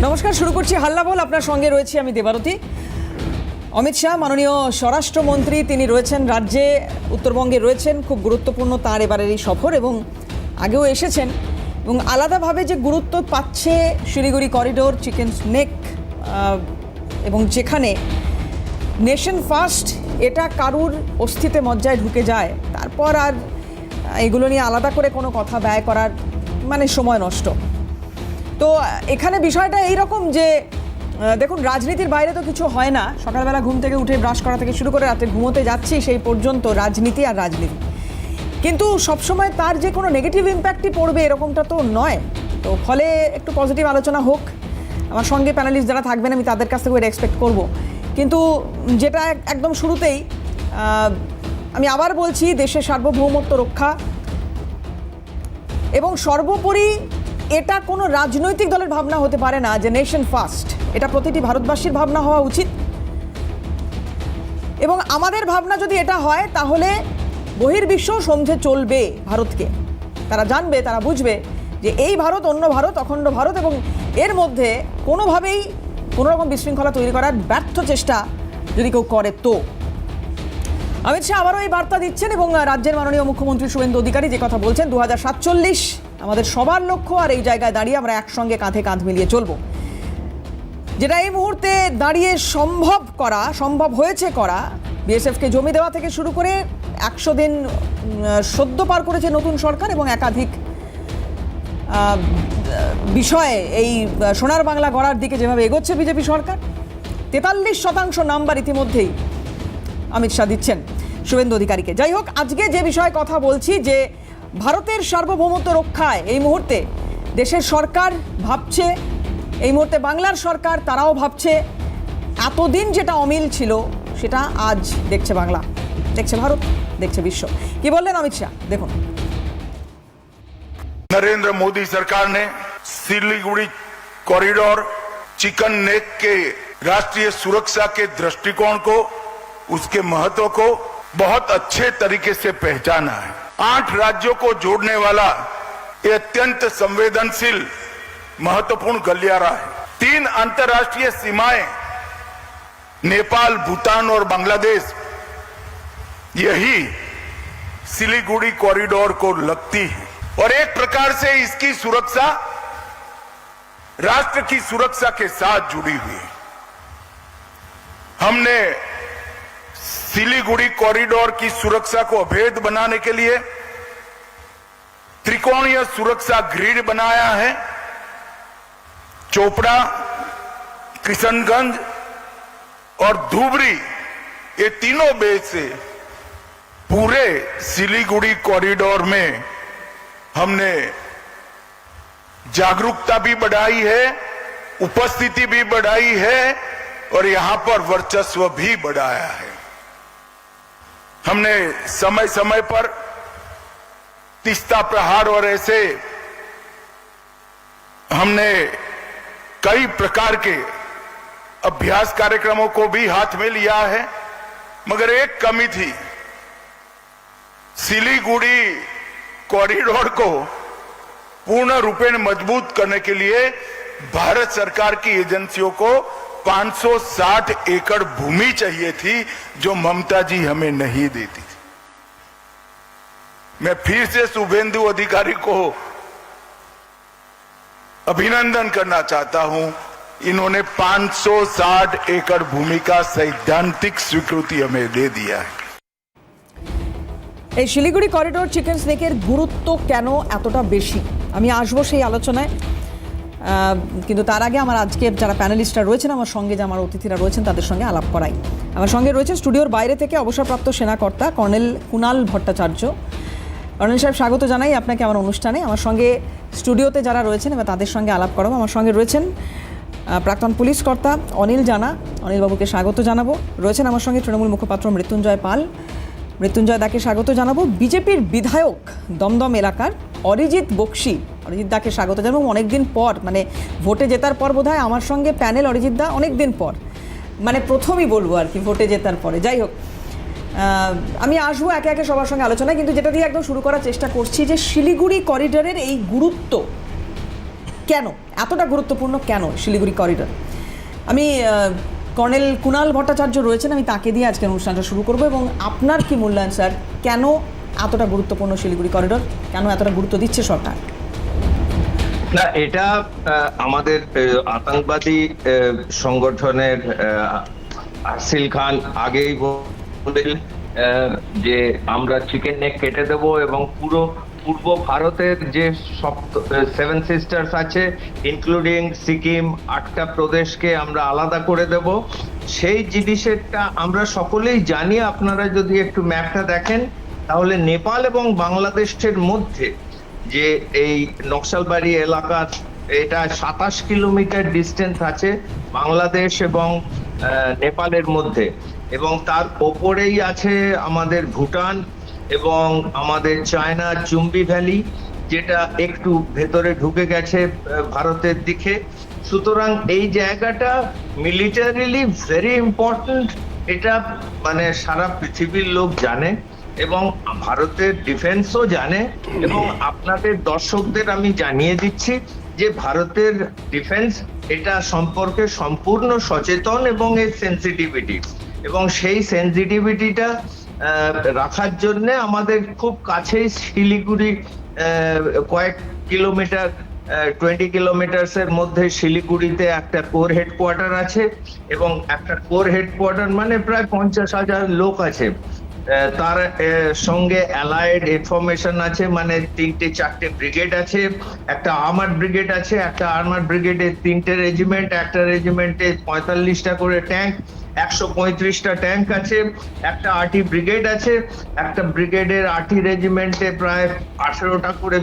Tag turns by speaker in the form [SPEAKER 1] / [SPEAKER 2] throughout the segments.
[SPEAKER 1] নমস্কার, শুরু করছি হাল্লা বল। আপনার সঙ্গে রয়েছি আমি দেবারতী। অমিত শাহ মাননীয় স্বরাষ্ট্রমন্ত্রী, তিনি রয়েছেন রাজ্যে, উত্তরবঙ্গে রয়েছেন। খুব গুরুত্বপূর্ণ তার এবারের এই সফর, এবং আগেও এসেছেন। এবং আলাদাভাবে যে গুরুত্ব পাচ্ছে শিলিগুড়ি করিডোর, চিকেন নেক, এবং যেখানে নেশন ফার্স্ট এটা কারুর অস্থিতে মজ্জায় ঢুকে যায়, তারপর আর এগুলো নিয়ে আলাদা করে কোনো কথা ব্যয় করার মানে সময় নষ্ট। তো এখানে বিষয়টা এইরকম যে দেখুন, রাজনীতির বাইরে তো কিছু হয় না। সকালবেলা ঘুম থেকে উঠে ব্রাশ করা থেকে শুরু করে রাতে ঘুমোতে যাচ্ছি সেই পর্যন্ত রাজনীতি আর রাজনীতি, কিন্তু সবসময় তার যে কোনো নেগেটিভ ইম্প্যাক্টই পড়বে এরকমটা তো নয়। তো ফলে একটু পজিটিভ আলোচনা হোক। আমার সঙ্গে প্যানেলিস্ট যারা থাকবেন আমি তাদের কাছ থেকে এক্সপেক্ট করব। কিন্তু যেটা একদম শুরুতেই আমি আবার বলছি, দেশের সার্বভৌমত্ব রক্ষা এবং সর্বোপরি এটা কোনো রাজনৈতিক দলের ভাবনা হতে পারে না যে নেশন ফার্স্ট, এটা প্রতিটি ভারতবাসীর ভাবনা হওয়া উচিত। এবং আমাদের ভাবনা যদি এটা হয়, তাহলে বহির্বিশ্ব সমঝে চলবে ভারতকে। তারা জানবে, তারা বুঝবে যে এই ভারত অন্য ভারত, অখণ্ড ভারত, এবং এর মধ্যে কোনোভাবেই কোনোরকম বিশৃঙ্খলা তৈরি করার ব্যর্থ চেষ্টা যদি কেউ করে। তো অমিত শাহ আবারও এই বার্তা দিচ্ছেন, এবং রাজ্যের মাননীয় মুখ্যমন্ত্রী শুভেন্দু অধিকারী যে কথা বলছেন, 2047 আমাদের সবার লক্ষ্য, আর এই জায়গায় দাঁড়িয়ে আমরা একসঙ্গে কাঁধে কাঁধ মিলিয়ে চলবো। যেটা এই মুহূর্তে দাঁড়িয়ে সম্ভব হয়েছে করা, বিএসএফকে জমি দেওয়া থেকে শুরু করে 100 দিন সদ্য পার করেছে নতুন সরকার, এবং একাধিক বিষয়ে এই সোনার বাংলা গড়ার দিকে যেভাবে এগোচ্ছে বিজেপি সরকার, 43% নাম্বার ইতিমধ্যেই অমিত শাহ দিচ্ছেন শুভেন্দু অধিকারীকে। যাই হোক, আজকে যে বিষয়ে কথা বলছি, যে ভারতের সার্বভৌমত্ব রক্ষায় এই মুহূর্তে দেশের সরকার ভাবছে, এই মুহূর্তে বাংলার সরকার তারাও ভাবছে। এতদিন যেটা অমিল ছিল সেটা আজ দেখছে বাংলা, দেখছে ভারত, দেখছে বিশ্ব। কি বললেন অমিত শাহ, দেখুন।
[SPEAKER 2] नरेंद्र मोदी सरकार ने सिलीगुड़ी कॉरिडोर, चिकन नेक के राष्ट्रीय सुरक्षा के दृष्टिकोण को, उसके महत्व को बहुत अच्छे तरीके से पहचाना है। 8 राज्यों को जोड़ने वाला ये अत्यंत संवेदनशील महत्वपूर्ण गलियारा है। 3 अंतर्राष्ट्रीय सीमाएं नेपाल, भूटान और बांग्लादेश, यही सिलीगुड़ी कॉरिडोर को लगती है, और एक प्रकार से इसकी सुरक्षा राष्ट्र की सुरक्षा के साथ जुड़ी हुई है। हमने सिलीगुड़ी कॉरिडोर की सुरक्षा को अभेद बनाने के लिए त्रिकोणीय सुरक्षा ग्रिड बनाया है। चोपड़ा, किशनगंज और धुबरी, ये तीनों बेस से पूरे सिलीगुड़ी कॉरिडोर में हमने जागरूकता भी बढ़ाई है, उपस्थिति भी बढ़ाई है, और यहां पर वर्चस्व भी बढ़ाया है। हमने समय समय पर तीस्ता प्रहार और ऐसे हमने कई प्रकार के अभ्यास कार्यक्रमों को भी हाथ में लिया है, मगर एक कमी थी। सिलीगुड़ी कॉरिडोर को पूर्ण रूपेण मजबूत करने के लिए भारत सरकार की एजेंसियों को 560 एकड़ भूमि चाहिए थी, जो ममता जी हमें नहीं देती थी। मैं फिर से शुभेंदु अधिकारी को अभिनंदन करना चाहता हूं। इन्होंने 560 एकड़ भूमि का सैद्धांतिक स्वीकृति हमें दे दिया है।
[SPEAKER 1] এই শিলিগুড়ি করিডোর, চিকেন স্নেকের গুরুত্ব কেন এতটা বেশি, আমি আসবো সেই আলোচনায়। কিন্তু তার আগে আমার আজকে যারা প্যানেলিস্টরা রয়েছেন আমার সঙ্গে, যে আমার অতিথিরা রয়েছেন তাদের সঙ্গে আলাপ করাই। আমার সঙ্গে রয়েছেন স্টুডিওর বাইরে থেকে অবসরপ্রাপ্ত সেনাকর্তা কর্নেল কুণাল ভট্টাচার্য। কর্নেল সাহেব, স্বাগত জানাই আপনাকে আমার অনুষ্ঠানে। আমার সঙ্গে স্টুডিওতে যারা রয়েছেন এবার তাদের সঙ্গে আলাপ করাবো। আমার সঙ্গে রয়েছেন প্রাক্তন পুলিশ কর্তা অনিল জানা, অনিলবাবুকে স্বাগত জানাবো। রয়েছেন আমার সঙ্গে তৃণমূল মুখপাত্র মৃত্যুঞ্জয় পাল, মৃত্যুঞ্জয় দাকে স্বাগত জানাবো। বিজেপির বিধায়ক দমদম এলাকার অরিজিৎ বক্সি, অরিজিৎ দাকে স্বাগত জানাবো। অনেকদিন পর, মানে ভোটে জেতার পর বোধহয় আমার সঙ্গে প্যানেল অরিজিৎ দা অনেকদিন পর, মানে প্রথমই বলবো আর কি, ভোটে জেতার পরে। যাই হোক, আমি আসবো একে একে সবার সঙ্গে আলোচনায়, কিন্তু যেটা দিয়ে একদম শুরু করার চেষ্টা করছি যে শিলিগুড়ি করিডোরের এই গুরুত্ব কেন এতটা গুরুত্বপূর্ণ, কেন শিলিগুড়ি করিডোর? আমি কর্নেল কুণাল ভট্টাচার্য রয়েছেন, আমি তাকে দিয়ে আজকের অনুষ্ঠানটা শুরু করব। এবং আপনার কি মূল্যায়ন স্যার, কেন এতটা গুরুত্বপূর্ণ শিলিগুড়ি করিডোর, কেন এতটা গুরুত্ব দিচ্ছে সরকার?
[SPEAKER 3] না, এটা আমাদের আতঙ্কবাদী সংগঠনের আসিল খান আগেই বলেন যে আমরা চিকেন নেক কেটে দেব এবং পুরো পূর্ব ভারতের যে সব 7 সিস্টার্স আছে ইনক্লুডিং সিকিম 8টা প্রদেশকে আমরা আলাদা করে দেব। সেই জিনিসেরটা আমরা সকলেই জানি। আপনারা যদি একটু ম্যাপটা দেখেন তাহলে নেপাল এবং বাংলাদেশের মধ্যে যে এই নকশালবাড়ি এলাকার এটা 27 কিলোমিটার ডিস্টেন্স আছে বাংলাদেশ এবং নেপালের মধ্যে, এবং তার ওপরেই আছে আমাদের ভুটান এবং আমাদের চায়নার চুম্বি ভ্যালি, যেটা একটু ভেতরে ঢুকে গেছে ভারতের দিকে। সুতরাং এই জায়গাটা মিলিটারিলি ভেরি ইম্পর্টেন্ট, এটা মানে সারা পৃথিবীর লোক জানে এবং ভারতের ডিফেন্সও জানে। এবং আপনাদের দর্শকদের আমি জানিয়ে দিচ্ছি যে ভারতের ডিফেন্স এটা সম্পর্কে সম্পূর্ণ সচেতন এবং এর সেন্সিটিভিটি, এবং সেই সেন্সিটিভিটিটা রাখার জন্য আমাদের খুব কাছেই শিলিগুড়ি কয়েক কিলোমিটার 20 কিলোমিটার্স এর মধ্যে শিলিগুড়িতে একটা কোর হেডকোয়ার্টার আছে, এবং একটা কোর হেডকোয়ার্টার মানে প্রায় 50,000 লোক আছে। তার সঙ্গে অ্যালাইড ইনফরমেশন আছে, মানে 3-4টে ব্রিগেড আছে, একটা আর্মার্ড ব্রিগেড আছে, একটা আর্মার্ড ব্রিগেডে 3টে রেজিমেন্ট, একটা রেজিমেন্টে 45টা করে ট্যাঙ্ক, 135টা ট্যাঙ্ক আছে, একটা আর্টি ব্রিগেড আছে, একটা ব্রিগেডের আর্টি রেজিমেন্টে প্রায় 18টা করে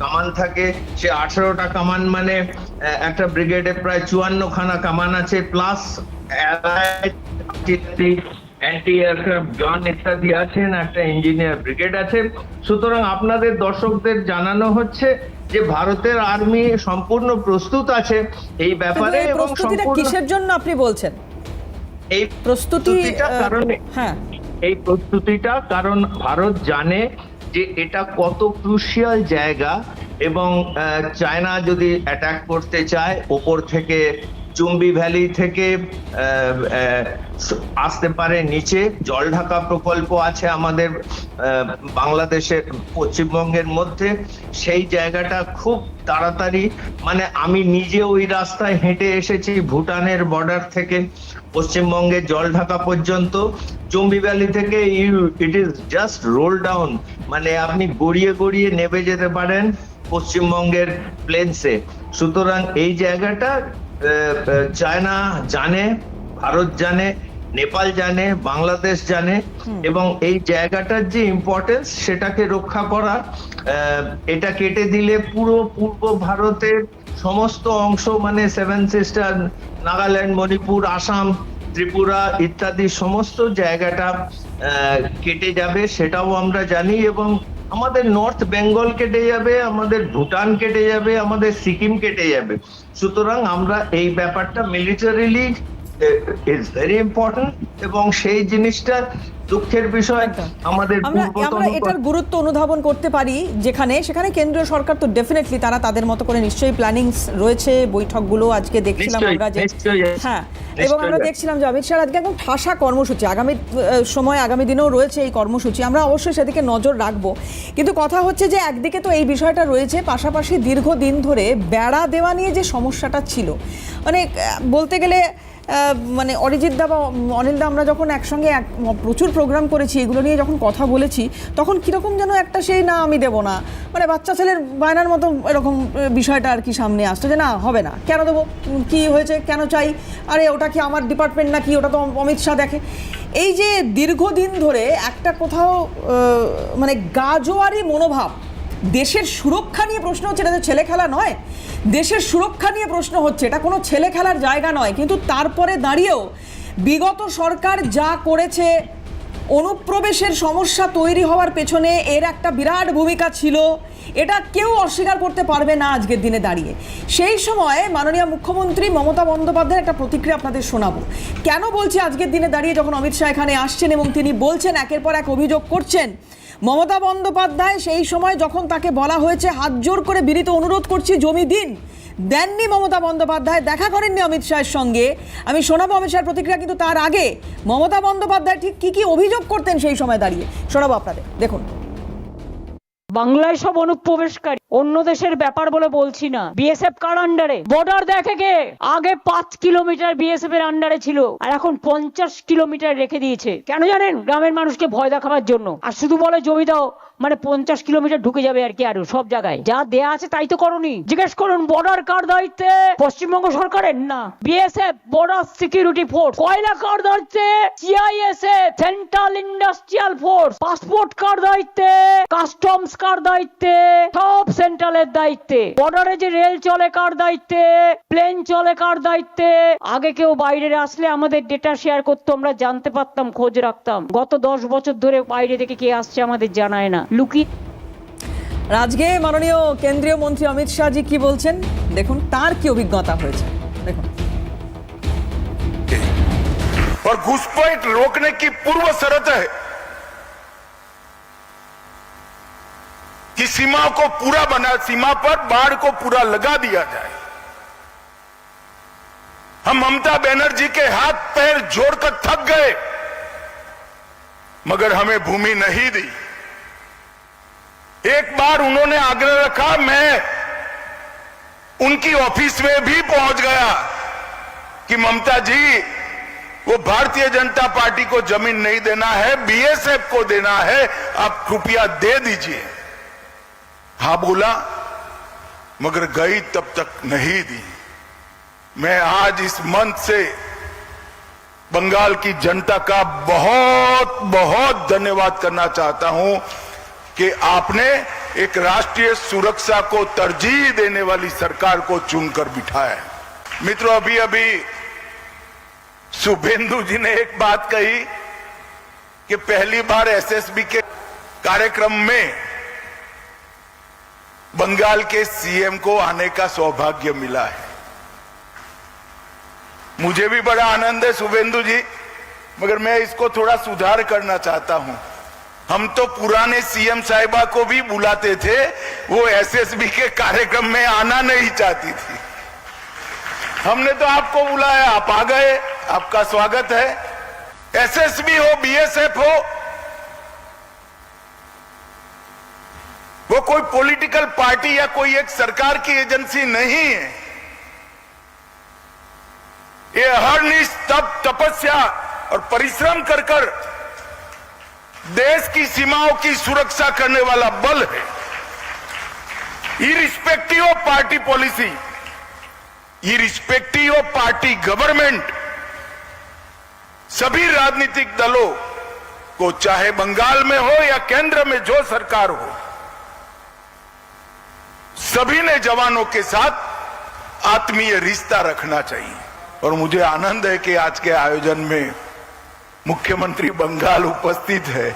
[SPEAKER 3] কামান থাকে। সে 18টা কামান মানে একটা ব্রিগেডে প্রায় 54খানা কামান আছে, প্লাস অ্যান্টি এয়ারক্রাফট গান ইত্যাদি আছেন, একটা ইঞ্জিনিয়ার ব্রিগেড আছে। সুতরাং আপনাদের দর্শকদের জানানো হচ্ছে যে ভারতের আর্মি সম্পূর্ণ প্রস্তুত আছে এই ব্যাপারে। এবং
[SPEAKER 1] কিসের জন্য আপনি বলছেন
[SPEAKER 3] এই প্রস্তুতিটা কারণে,
[SPEAKER 1] হ্যাঁ,
[SPEAKER 3] এই প্রস্তুতিটা কারণ ভারত জানে যে এটা কত ক্রুশিয়াল জায়গা, এবং চায়না যদি অ্যাটাক করতে চায় ওপর থেকে চুম্বি ভ্যালি থেকে আসতে পারে নিচে। জল ঢাকা প্রকল্প আছে আমাদের বাংলাদেশের পশ্চিমবঙ্গের মধ্যে, সেই জায়গাটা খুব তাড়াতাড়ি, মানে আমি নিজে ওই রাস্তায় হেঁটে এসেছি ভুটানের বর্ডার থেকে পশ্চিমবঙ্গের জল ঢাকা পর্যন্ত। চুম্বি ভ্যালি থেকে it is just role down, মানে আপনি গড়িয়ে গড়িয়ে নেমে যেতে পারেন পশ্চিমবঙ্গের প্লেনসে। সুতরাং এই জায়গাটা চায়না জানে, ভারত জানে, নেপাল জানে, বাংলাদেশ জানে, এবং এই জায়গাটার যে ইম্পর্টেন্স সেটাকে রক্ষা করা, এটা কেটে দিলে পুরো পূর্ব ভারতের সমস্ত অংশ, মানে 7 সিস্টার, নাগাল্যান্ড, মণিপুর, আসাম, ত্রিপুরা ইত্যাদি সমস্ত জায়গাটা কেটে যাবে, সেটাও আমরা জানি। এবং আমাদের নর্থ বেঙ্গল কেটে যাবে, আমাদের ভুটান কেটে যাবে, আমাদের সিকিম কেটে যাবে। সুতরাং আমরা এই ব্যাপারটা মিলিটারিলি ইজ ভেরি ইম্পর্টেন্ট, এবং সেই জিনিসটা দুঃখের বিষয় আমাদের
[SPEAKER 1] আমরা এটার গুরুত্ব অনুধাবন করতে পারি যেখানে সেখানে কেন্দ্রীয় সরকার তো ডেফিনেটলি তাদের মতো করে নিশ্চয়ই প্ল্যানিংস রয়েছে, বৈঠকগুলো আজকে দেখছিলাম আমরা যে, হ্যাঁ, এবং আমরা দেখছিলাম যে অমিত শাহ আজকে একদম ঠাসা কর্মসূচি, আগামী সময় আগামী দিনেও রয়েছে এই কর্মসূচি, আমরা অবশ্যই সেদিকে নজর রাখবো। কিন্তু কথা হচ্ছে যে একদিকে তো এই বিষয়টা রয়েছে, পাশাপাশি দীর্ঘদিন ধরে বেড়া দেওয়া নিয়ে যে সমস্যাটা ছিল, মানে বলতে গেলে মানে অরিজিৎ দা বা অনিল দা আমরা যখন একসঙ্গে প্রচুর প্রোগ্রাম করেছি এগুলো নিয়ে, যখন কথা বলেছি তখন কীরকম যেন একটা সেই না আমি দেবো না, মানে বাচ্চা ছেলের বায়নার মতো এরকম বিষয়টা আর কি সামনে আসতো যে না হবে না, কেন দেবো, কি হয়েছে, কেন চাই, আরে ওটা কি আমার ডিপার্টমেন্ট নাকি, ওটা তো অমিত শাহ দেখে। এই যে দীর্ঘদিন ধরে একটা কোথাও মানে গাজোয়ারি মনোভাব, দেশের সুরক্ষা নিয়ে প্রশ্ন হচ্ছে, এটা তো ছেলে খেলা নয়, দেশের সুরক্ষা নিয়ে প্রশ্ন হচ্ছে, এটা কোনো ছেলে খেলার জায়গা নয়। কিন্তু তারপরে দাঁড়িয়েও বিগত সরকার যা করেছে, অনুপ্রবেশের সমস্যা তৈরি হওয়ার পেছনে এর একটা বিরাট ভূমিকা ছিল, এটা কেউ অস্বীকার করতে পারবে না আজকের দিনে দাঁড়িয়ে। সেই সময় মাননীয় মুখ্যমন্ত্রী মমতা বন্দ্যোপাধ্যায়ের একটা প্রতিক্রিয়া আপনাদের শোনাবো। কেন বলছি আজকের দিনে দাঁড়িয়ে, যখন অমিত শাহ এখানে আসছেন এবং তিনি বলছেন, একের পর এক অভিযোগ করছেন, মমতা বন্দ্যোপাধ্যায় সেই সময় যখন তাকে বলা হয়েছে হাত জোর করে বিনীত অনুরোধ করছি জমি দিন, দেননি মমতা বন্দ্যোপাধ্যায়, দেখা করেননি অমিত শাহের সঙ্গে। আমি শোনাবো অমিত শাহের প্রতিক্রিয়া, কিন্তু তার আগে মমতা বন্দ্যোপাধ্যায় ঠিক কি কি অভিযোগ করতেন সেই সময় দাঁড়িয়ে শোনাবো আপনাদের, দেখুন।
[SPEAKER 4] বাংলায় সব অনুপ্রবেশকারী, অন্য দেশের ব্যাপার বলে বলছি না। বিএসএফ কার আন্ডারে? বর্ডার দেখে কে? আগে 5 কিলোমিটার বিএসএফ এর আন্ডারে ছিল, আর এখন 50 কিলোমিটার রেখে দিয়েছে। কেন জানেন? গ্রামের মানুষকে ভয় দেখাবার জন্য। আর শুধু বলে জমি দাও, মানে 50 কিলোমিটার ঢুকে যাবে আর কি। আরো সব জায়গায় যা দেয়া আছে তাই তো করনি। জিজ্ঞেস করুন বর্ডার কার দায়িত্বে? পশ্চিমবঙ্গ সরকারের না। BSF border security force. কয়লা কার দায়িত্বে? CISF central industrial force. Passport কার দায়িত্বে? কাস্টমস কার দায়িত্বে? সব সেন্ট্রালের দায়িত্বে। বর্ডারে যে রেল চলে কার দায়িত্বে? প্লেন চলে কার দায়িত্বে? আগে কেউ বাইরে আসলে আমাদের ডেটা শেয়ার করতো, আমরা জানতে পারতাম, খোঁজ রাখতাম। গত 10 বছর ধরে বাইরে থেকে কে আসছে আমাদের জানায় না, লুকি।
[SPEAKER 1] আজকে মাননীয় কেন্দ্রীয় মন্ত্রী অমিত শাহজি কি বলছেন দেখুন, তার কি অভিজ্ঞতা হয়েছে দেখুন।
[SPEAKER 2] और घुसपैठ रोकने की पूर्व शर्त है कि सीमा को पूरा बना, सीमा पर बाढ़ को पूरा लगा दिया जाए। हम ममता बनर्जी के हाथ पैर जोड़कर थक गए, मगर हमें भूमि नहीं दी। एक बार उन्होंने आग्रह रखा, मैं उनकी ऑफिस में भी पहुंच गया कि ममता जी, वो भारतीय जनता पार्टी को जमीन नहीं देना है, बीएसएफ को देना है, आप रुपया दे दीजिए। हाँ बोला, मगर गई तब तक नहीं दी। मैं आज इस मंच से बंगाल की जनता का बहुत बहुत धन्यवाद करना चाहता हूं कि आपने एक राष्ट्रीय सुरक्षा को तरजीह देने वाली सरकार को चुनकर बिठाया है। मित्रों, अभी अभी शुभेंदु जी ने एक बात कही कि पहली बार एसएसबी के कार्यक्रम में बंगाल के सीएम को आने का सौभाग्य मिला है। मुझे भी बड़ा आनंद है शुभेंदु जी, मगर मैं इसको थोड़ा सुधार करना चाहता हूं। हम तो पुराने सीएम साहिबा को भी बुलाते थे, वो एसएसबी के कार्यक्रम में आना नहीं चाहती थी। हमने तो आपको बुलाया, आप आ गए, आपका स्वागत है। एसएसबी हो, बीएसएफ हो, वो कोई पॉलिटिकल पार्टी या कोई एक सरकार की एजेंसी नहीं है। ये अहर्निश तप, तपस्या और परिश्रम कर कर देश की सीमाओं की सुरक्षा करने वाला बल है। Irrespective of party policy, irrespective of party government, सभी राजनीतिक दलों को, चाहे बंगाल में हो या केंद्र में जो सरकार हो, सभी ने जवानों के साथ आत्मीय रिश्ता रखना चाहिए। और मुझे आनंद है कि आज के आयोजन में मुख्यमंत्री बंगाल उपस्थित है,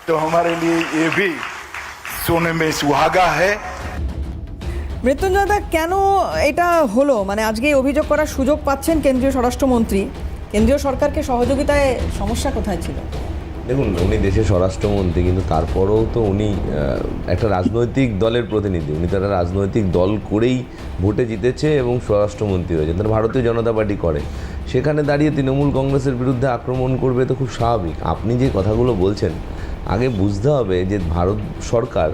[SPEAKER 2] तो हमारे लिए ये भी सोने में सुहागा है।
[SPEAKER 1] মৃত্যুঞ্জয়দা, কেন এটা হলো? মানে আজকে এই অভিযোগ করার সুযোগ পাচ্ছেন কেন্দ্রীয় স্বরাষ্ট্রমন্ত্রী, কেন্দ্রীয় সরকারকে সহযোগিতায় সমস্যা কোথায় ছিল?
[SPEAKER 5] দেখুন, উনি দেশের স্বরাষ্ট্রমন্ত্রী, কিন্তু তারপরেও তো উনি একটা রাজনৈতিক দলের প্রতিনিধি। উনি তারা রাজনৈতিক দল করেই ভোটে জিতেছে এবং স্বরাষ্ট্রমন্ত্রী হয়েছে। তারা ভারতীয় জনতা পার্টি করে, সেখানে দাঁড়িয়ে তৃণমূল কংগ্রেসের বিরুদ্ধে আক্রমণ করবে তো খুব স্বাভাবিক। আপনি যে কথাগুলো বলছেন, আগে বুঝতে হবে যে ভারত সরকার,